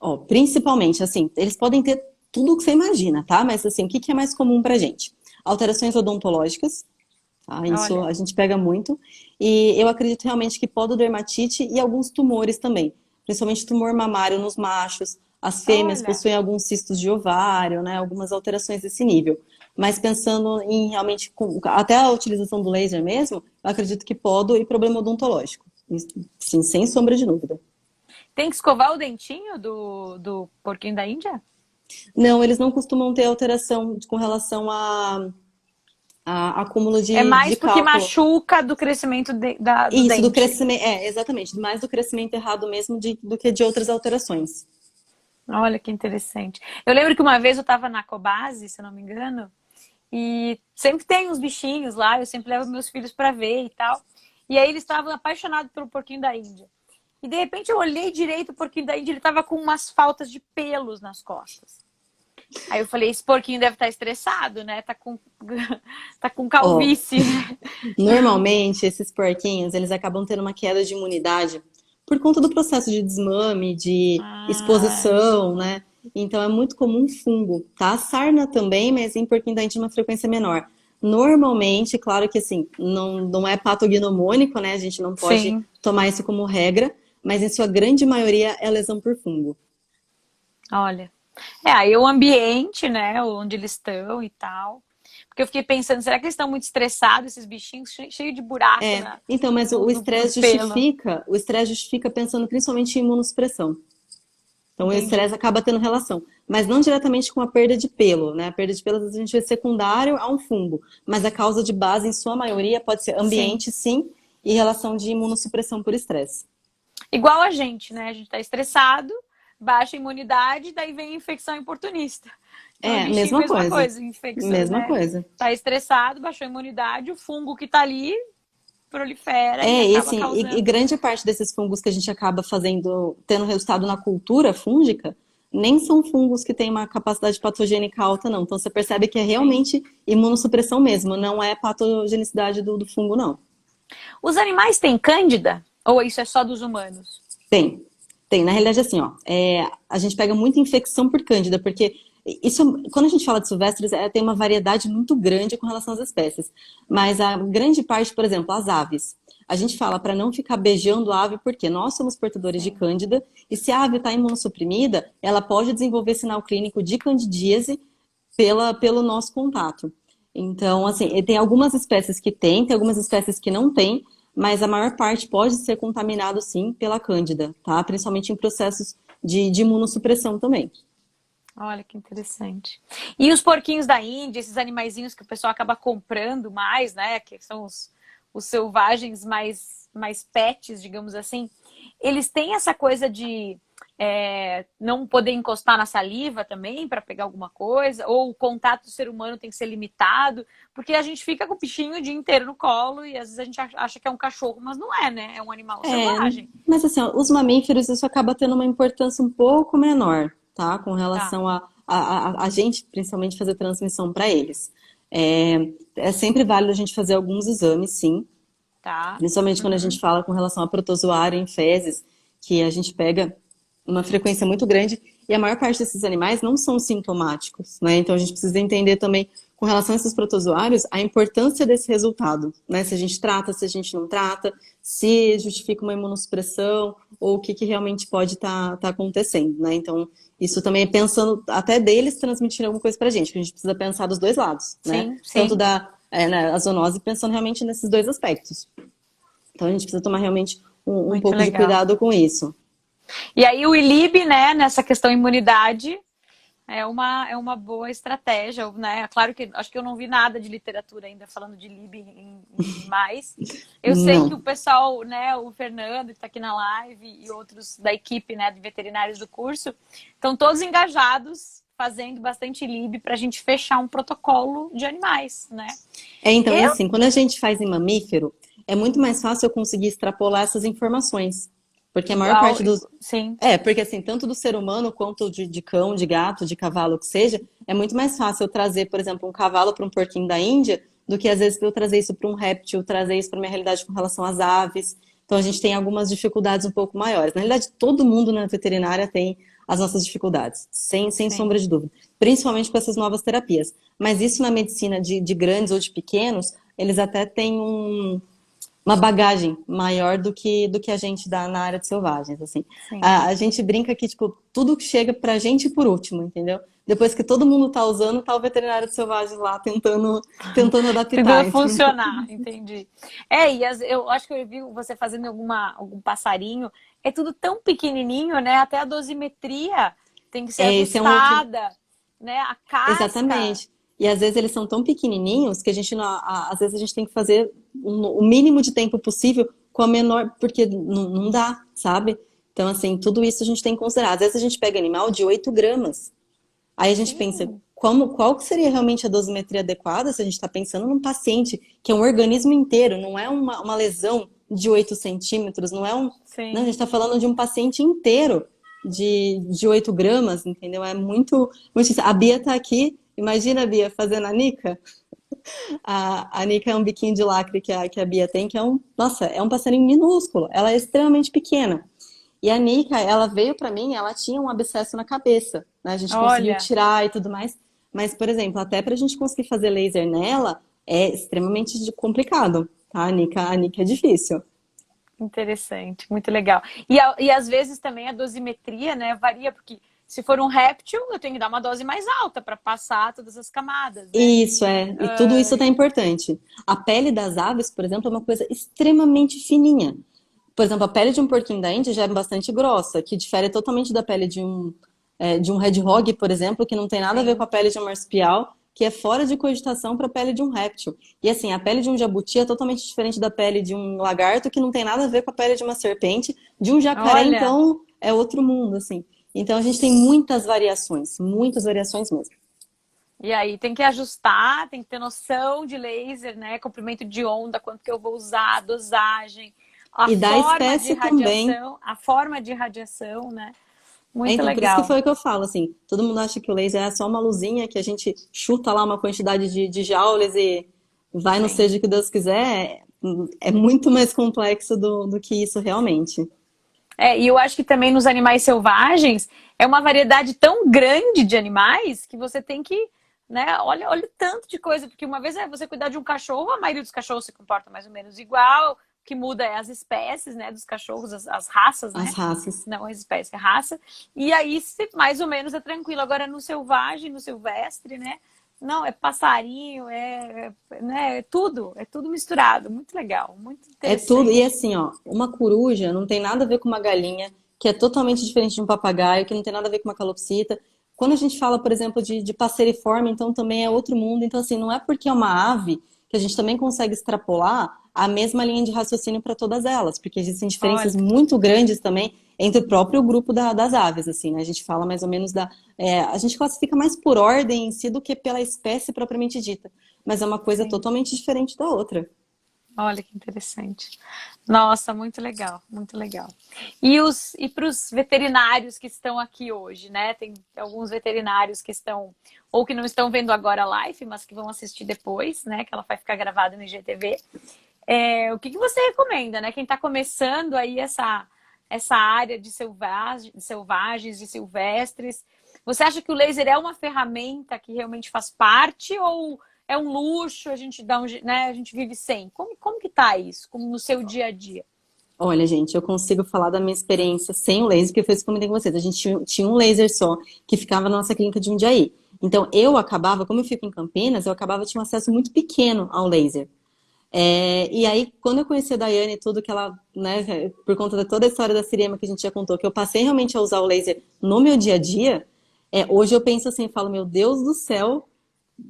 Ó, principalmente, assim, eles podem ter tudo o que você imagina, tá? Mas assim, o que que é mais comum pra gente? Alterações odontológicas, tá? Isso Olha, a gente pega muito. E eu acredito realmente que pododermatite e alguns tumores também, principalmente tumor mamário nos machos. As fêmeas olha. possuem alguns cistos de ovário, né? Algumas alterações desse nível. Mas pensando em realmente, até a utilização do laser mesmo, eu acredito que podo e problema odontológico. Sim, sem sombra de dúvida. Tem que escovar o dentinho do porquinho da Índia? Não, eles não costumam ter alteração com relação a acúmulo É de mais porque cálculo. machuca do crescimento do Isso, do dente. crescimento, exatamente, mais do crescimento errado mesmo do que de outras alterações. Olha que interessante. Eu lembro que uma vez eu estava na Cobase, se eu não me engano, e sempre tem uns bichinhos lá, eu sempre levo meus filhos para ver e tal. E aí eles estavam apaixonados pelo porquinho da Índia. E de repente eu olhei direito o porquinho da Índia, ele estava com umas faltas de pelos nas costas. Aí eu falei, esse porquinho deve estar estressado, né? Tá com Ó, calvície, né? normalmente esses porquinhos, eles acabam tendo uma queda de imunidade por conta do processo de desmame, de Ah, exposição, né? Então é muito comum fungo, tá? Sarna também, mas em porquinho da Índia uma frequência menor. Normalmente, claro que assim, não é patognomônico, né? A gente não pode sim. tomar isso como regra, mas em sua grande maioria é lesão por fungo. Olha. É, aí o ambiente, né, onde eles estão e tal. Porque eu fiquei pensando, será que eles estão muito estressados, esses bichinhos, cheio de buraco Então, mas no pelo? o estresse justifica pensando principalmente em imunossupressão. Então, o Entendi. estresse acaba tendo relação, mas não diretamente com a perda de pelo, né? A perda de pelo às vezes a gente vê secundário a um fungo, mas a causa de base, em sua maioria, pode ser Sim. ambiente, sim, e relação de imunossupressão por estresse. Igual a gente, né? A gente tá estressado, baixa imunidade, daí vem a infecção oportunista. Então, o É, bichinho, mesma mesma coisa. coisa, infecção, Mesma né? coisa. Tá estressado, baixou a imunidade, o fungo que tá ali prolifera e É, e acaba assim, e causando. grande parte desses fungos que a gente acaba fazendo, tendo resultado na cultura fúngica, nem são fungos que têm uma capacidade patogênica alta, não. Então você percebe que é Sim. realmente imunossupressão mesmo, não é patogenicidade do fungo, não. Os animais têm cândida? Ou isso é só dos humanos? Tem, tem. Na realidade, assim, ó, a gente pega muita infecção por cândida, porque isso, quando a gente fala de silvestres, tem uma variedade muito grande com relação às espécies. Mas a grande parte, por exemplo, as aves. A gente fala para não ficar beijando a ave, porque nós somos portadores de Sim. cândida, e se a ave está imunossuprimida, ela pode desenvolver sinal clínico de candidíase pelo nosso contato. Então, assim, e tem algumas espécies que tem algumas espécies que não tem, mas a maior parte pode ser contaminado sim pela cândida, tá? Principalmente em processos de imunossupressão também. Olha que interessante. E os porquinhos da Índia, esses animaizinhos que o pessoal acaba comprando mais, né? Que são os selvagens mais pets, digamos assim. Eles têm essa coisa de não poder encostar na saliva também para pegar alguma coisa, ou o contato do ser humano tem que ser limitado, porque a gente fica com o bichinho o dia inteiro no colo e às vezes a gente acha que é um cachorro, mas não é, né? É um animal É, selvagem. mas assim, ó, os mamíferos, isso acaba tendo uma importância um pouco menor, tá? Com Tá, relação a gente, principalmente, fazer transmissão para eles. É sempre válido a gente fazer alguns exames, sim. tá. Principalmente quando a gente Uhum. fala com relação a protozoário em fezes, que a gente pega uma frequência muito grande, e a maior parte desses animais não são sintomáticos, né? Então a gente precisa entender também, com relação a esses protozoários, a importância desse resultado, né? Se a gente trata, se a gente não trata, se justifica uma imunossupressão, ou o que, que realmente pode estar acontecendo, né? Então, isso também é pensando até deles transmitir alguma coisa pra gente, que a gente precisa pensar dos dois lados, né? Sim, Tanto sim. né, a zoonose pensando realmente nesses dois aspectos. Então a gente precisa tomar realmente um Muito pouco de legal. cuidado com isso. E aí o ILIB, né, nessa questão imunidade, é uma boa estratégia, né? Claro que acho que eu não vi nada de literatura ainda falando de LIB em animais. Eu sei que o Não. pessoal, né, o Fernando que está aqui na live e outros da equipe, né, de veterinários do curso, estão todos engajados, fazendo bastante LIB para a gente fechar um protocolo de animais, né? Então é Eu, assim, quando a gente faz em mamífero, é muito mais fácil eu conseguir extrapolar essas informações. Porque a maior igual, parte dos. sim, Porque assim, tanto do ser humano quanto de cão, de gato, de cavalo, que seja, é muito mais fácil eu trazer, por exemplo, um cavalo para um porquinho da Índia, do que às vezes eu trazer isso para um réptil, trazer isso para minha realidade com relação às aves. Então a gente tem algumas dificuldades um pouco maiores. Na realidade, todo mundo na veterinária tem as nossas dificuldades, sem sim. sombra de dúvida. Principalmente com essas novas terapias. Mas isso na medicina de grandes ou de pequenos, eles até têm uma bagagem maior do que a gente dá na área de selvagens, assim. Sim. A gente brinca que, tipo, tudo que chega pra gente por último, entendeu? Depois que todo mundo tá usando, tá o veterinário de selvagens lá tentando adaptar, Tentando entendeu? funcionar, entendi. Eu acho que eu vi você fazendo algum passarinho. É tudo tão pequenininho, né? Até a dosimetria tem que ser Esse é um outro. ajustada, né? A casca. Exatamente. E às vezes eles são tão pequenininhos que a gente, às vezes a gente tem que fazer o mínimo de tempo possível com a menor, porque não dá, sabe? Então, assim, tudo isso a gente tem que considerar. Às vezes a gente pega animal de 8 gramas. Aí a gente pensa, Sim, qual que seria realmente a dosimetria adequada se a gente está pensando num paciente que é um organismo inteiro, não é uma lesão de 8 centímetros, não é um. Não, a sim. gente está falando de um paciente inteiro de 8 gramas, entendeu? É muito. A Bia tá aqui, imagina a Bia fazendo a Nica. A Nica é um biquinho de lacre que a Bia tem, que é nossa, é um passarinho minúsculo, ela é extremamente pequena. E a Nica, ela veio pra mim, ela tinha um abscesso na cabeça, né? A gente conseguiu Olha, tirar e tudo mais. Mas, por exemplo, até pra gente conseguir fazer laser nela, é extremamente complicado, tá? A Nica é difícil. interessante, muito legal. E às vezes também a dosimetria, né, varia, porque se for um réptil, eu tenho que dar uma dose mais alta para passar todas as camadas, né? Isso e tudo isso tá importante. A pele das aves, por exemplo, é uma coisa extremamente fininha. Por exemplo, a pele de um porquinho da Índia já é bastante grossa, que difere totalmente da pele de um red hog, por exemplo, que não tem nada a ver com Sim. a pele de um marsupial, que é fora de cogitação para a pele de um réptil. E assim, a pele de um jabuti é totalmente diferente da pele de um lagarto, que não tem nada a ver com a pele de uma serpente. De um jacaré, Olha, então, é outro mundo, assim. Então a gente tem muitas variações mesmo. e aí tem que ajustar, tem que ter noção de laser, né? Comprimento de onda, quanto que eu vou usar, a dosagem, a E da forma de espécie também. radiação, a forma de radiação, né? Muito Então, por isso que legal. foi o que eu falo, assim, todo mundo acha que o laser é só uma luzinha que a gente chuta lá uma quantidade de joules e vai no Sim. seja o que Deus quiser. É muito mais complexo do que isso realmente. E eu acho que também nos animais selvagens é uma variedade tão grande de animais que você tem que, né? Olha o tanto de coisa, porque uma vez é você cuidar de um cachorro, a maioria dos cachorros se comporta mais ou menos igual, o que muda é as espécies, né, dos cachorros, as raças, As né? raças. Não as espécies, a raça. E aí mais ou menos é tranquilo. Agora no selvagem, no silvestre, né? Não, é passarinho, né, é tudo misturado. Muito legal, muito É tudo. E interessante. assim, ó, uma coruja não tem nada a ver com uma galinha, que é totalmente diferente de um papagaio, que não tem nada a ver com uma calopsita. Quando a gente fala, por exemplo, de passeriforme, então também é outro mundo. Então, assim, não é porque é uma ave que a gente também consegue extrapolar a mesma linha de raciocínio para todas elas, porque existem diferenças Olha, muito grandes também entre o próprio grupo das aves, assim, né? A gente fala mais ou menos a gente classifica mais por ordem em si do que pela espécie propriamente dita, mas é uma coisa sim. totalmente diferente da outra. Olha que interessante. Nossa, muito legal, muito legal. E para os veterinários que estão aqui hoje, né? Tem alguns veterinários que estão, ou que não estão vendo agora a live, mas que vão assistir depois, né? Que ela vai ficar gravada no IGTV. O que você recomenda, né? Quem está começando aí essa área de selvagens, de silvestres, você acha que o laser é uma ferramenta que realmente faz parte ou é um luxo, a gente dá né, a gente vive sem? Como que tá isso? Como no seu dia a dia? Olha, gente, eu consigo falar da minha experiência sem o laser, porque foi isso que eu comentei com vocês. A gente tinha um laser só, que ficava na nossa clínica de Jundiaí. Então, eu acabava, como eu fico em Campinas, eu acabava, tinha um acesso muito pequeno ao laser. E aí, quando eu conheci a Daiane e tudo que ela, né, por conta de toda a história da Siriema que a gente já contou, que eu passei realmente a usar o laser no meu dia a dia, hoje eu penso assim, eu falo, meu Deus do céu,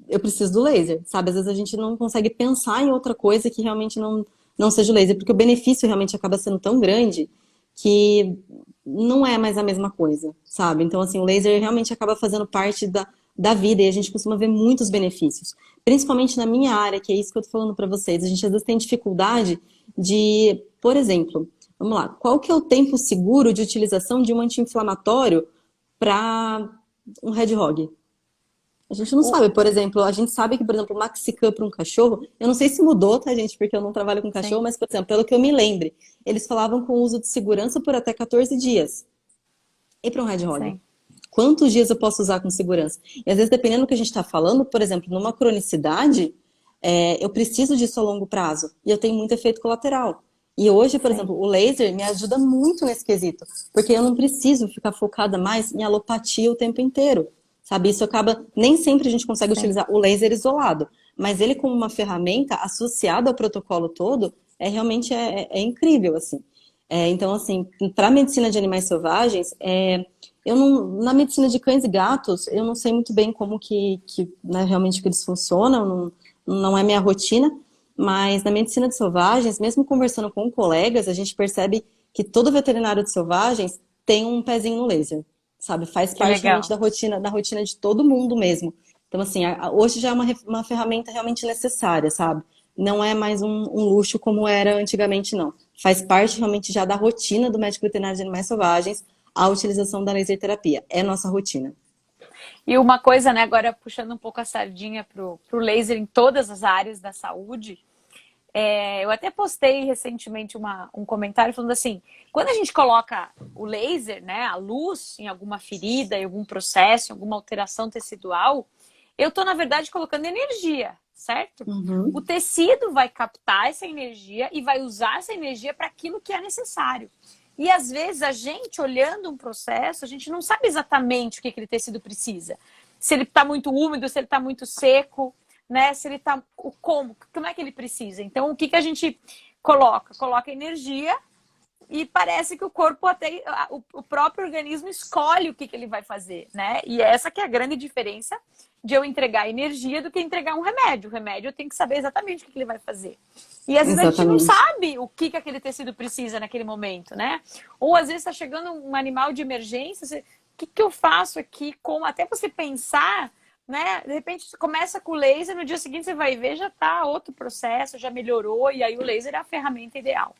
eu preciso do laser, sabe? Às vezes a gente não consegue pensar em outra coisa que realmente não seja o laser, porque o benefício realmente acaba sendo tão grande que não é mais a mesma coisa, sabe? Então, assim, o laser realmente acaba fazendo parte da vida e a gente costuma ver muitos benefícios. Principalmente na minha área, que é isso que eu tô falando para vocês. A gente às vezes tem dificuldade de, por exemplo, vamos lá, qual que é o tempo seguro de utilização de um anti-inflamatório para um Red Hog? A gente não O- sabe, por exemplo, a gente sabe que, por exemplo, o Maxicam para um cachorro, eu não sei se mudou, tá, gente, porque eu não trabalho com cachorro, sim, mas, por exemplo, pelo que eu me lembre, eles falavam com uso de segurança por até 14 dias. E para um Red Hog? sim, Quantos dias eu posso usar com segurança? E às vezes, dependendo do que a gente está falando, por exemplo, numa cronicidade, eu preciso disso a longo prazo. E eu tenho muito efeito colateral. E hoje, por sim, exemplo, o laser me ajuda muito nesse quesito, porque eu não preciso ficar focada mais em alopatia o tempo inteiro. Sabe, isso acaba, nem sempre a gente consegue sim. utilizar o laser isolado, mas ele como uma ferramenta associada ao protocolo todo, realmente é incrível, assim. Então, assim, para a medicina de animais selvagens, eu não, na medicina de cães e gatos, eu não sei muito bem como né, realmente que eles funcionam, não é minha rotina, mas na medicina de selvagens, mesmo conversando com colegas, a gente percebe que todo veterinário de selvagens tem um pezinho no laser, sabe? Faz Que parte realmente legal. da rotina de todo mundo mesmo. Então, assim, hoje já é uma ferramenta realmente necessária, sabe? Não é mais um luxo como era antigamente, não. Faz parte realmente já da rotina do médico veterinário de animais selvagens a utilização da laser terapia. É nossa rotina. E uma coisa, né, agora puxando um pouco a sardinha pro laser em todas as áreas da saúde, eu até postei recentemente um comentário falando assim, quando a gente coloca o laser, né, a luz em alguma ferida, em algum processo, em alguma alteração tecidual, eu estou, na verdade, colocando energia, certo? O Uhum. tecido vai captar essa energia e vai usar essa energia para aquilo que é necessário. E às vezes a gente, olhando um processo, a gente não sabe exatamente o que aquele tecido precisa. Se ele está muito úmido, se ele está muito seco, né? Se ele está. Como é que ele precisa? Então, o que a gente coloca? Coloca energia e parece que o corpo até o próprio organismo escolhe o que ele vai fazer, né? E essa que é a grande diferença de eu entregar energia do que entregar um remédio. O remédio eu tenho que saber exatamente o que ele vai fazer. E às vezes a gente não Exatamente. sabe o que aquele tecido precisa naquele momento, né? Ou às vezes está chegando um animal de emergência, o que eu faço aqui? Como até você pensar, né? De repente você começa com o laser, no dia seguinte você vai ver, já está outro processo, já melhorou, e aí o laser é a ferramenta ideal.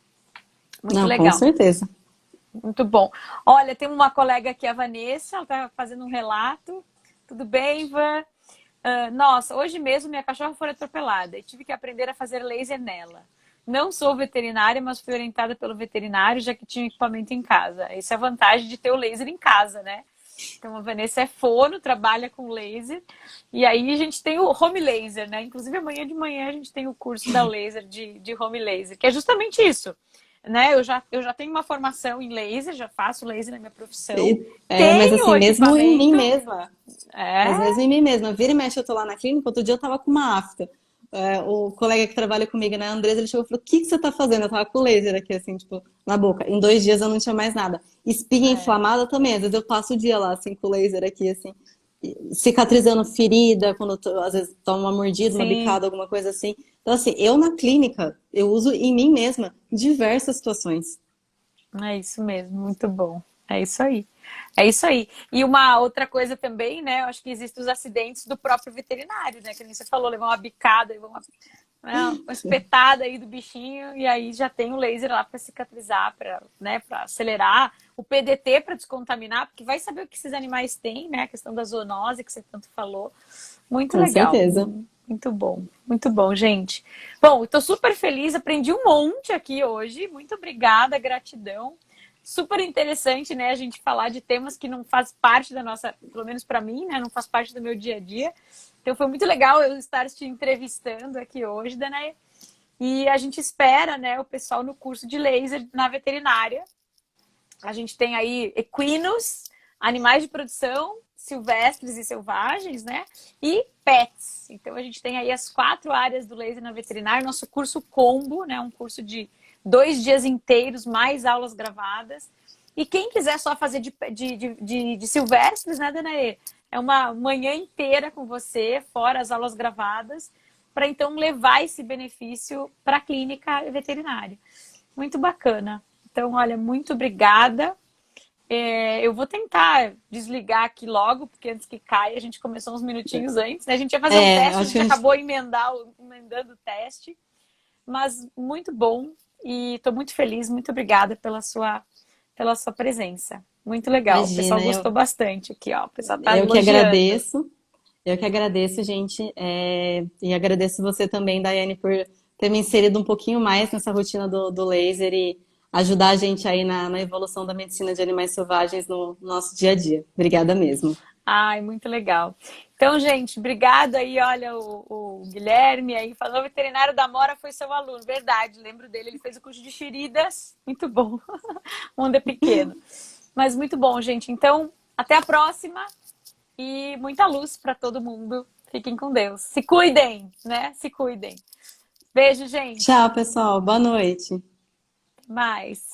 Muito Não, com legal. certeza. Muito bom. Olha, tem uma colega aqui, a Vanessa, ela está fazendo um relato. Tudo bem, Ivan? Nossa, hoje mesmo minha cachorra foi atropelada e tive que aprender a fazer laser nela. Não sou veterinária, mas fui orientada pelo veterinário, já que tinha equipamento em casa. Essa é a vantagem de ter o laser em casa, né? Então a Vanessa é fono, trabalha com laser. E aí a gente tem o home laser, né? Inclusive amanhã de manhã a gente tem o curso da laser de home laser, que é justamente isso, né? Eu já tenho uma formação em laser, já faço laser na minha profissão. Mas Tenho assim, o mesmo em mim equipamento. mesma, É, mas mesmo em mim mesma, vira e mexe, eu tô lá na clínica, outro dia eu tava com uma afta. O colega que trabalha comigo, né, Andrés, ele chegou e falou, o que que você tá fazendo? Eu tava com laser aqui, assim, tipo, na boca. Em 2 dias eu não tinha mais nada. Espinha é, inflamada também, às vezes eu passo o dia lá, assim, com o laser aqui, assim, cicatrizando ferida, quando eu às vezes tomo uma mordida, uma sim. bicada, alguma coisa assim. Então, assim, eu na clínica, eu uso em mim mesma diversas situações. É isso mesmo, muito bom. É isso aí. É isso aí. E uma outra coisa também, né? Eu acho que existem os acidentes do próprio veterinário, né? Que nem você falou, levar uma bicada, levar uma espetada aí do bichinho, e aí já tem o laser lá para cicatrizar, para, né, para acelerar, o PDT para descontaminar, porque vai saber o que esses animais têm, né? A questão da zoonose que você tanto falou. Muito Com legal. certeza. Muito bom, gente. Bom, estou super feliz, aprendi um monte aqui hoje. Muito obrigada, gratidão. Super interessante, né, a gente falar de temas que não faz parte da nossa, pelo menos para mim, né, não faz parte do meu dia a dia. Então foi muito legal eu estar te entrevistando aqui hoje, Danae. E a gente espera, né, o pessoal no curso de laser na veterinária. A gente tem aí equinos, animais de produção, silvestres e selvagens, né? E pets. Então a gente tem aí as 4 áreas do laser na veterinária, nosso curso combo, né? Um curso de 2 dias inteiros, mais aulas gravadas. E quem quiser só fazer de silvestres, né, Danaê? É uma manhã inteira com você, fora as aulas gravadas, para então levar esse benefício para a clínica veterinária. Muito bacana. Então, olha, muito obrigada. Eu vou tentar desligar aqui logo, porque antes que caia, a gente começou uns minutinhos antes, né? A gente ia fazer um É, teste, a acho que gente a gente acabou emendando o teste, mas muito bom e estou muito feliz, muito obrigada pela sua presença. Muito legal, o pessoal imagina, gostou bastante aqui, ó. O pessoal está eu que elogiando. agradeço. Eu que agradeço, gente, e agradeço você também, Daiane, por ter me inserido um pouquinho mais nessa rotina do laser e ajudar a gente aí na evolução da medicina de animais selvagens no nosso dia a dia. Obrigada mesmo. Ai, muito legal. Então, gente, obrigado aí. Olha, o Guilherme aí falou, o veterinário da Mora foi seu aluno. Verdade, lembro dele. Ele fez o curso de feridas. Muito bom. O mundo é pequeno. Mas muito bom, gente. Então, até a próxima e muita luz para todo mundo. Fiquem com Deus. Se cuidem, né? Se cuidem. Beijo, gente. Tchau, pessoal. Boa noite. Até mais.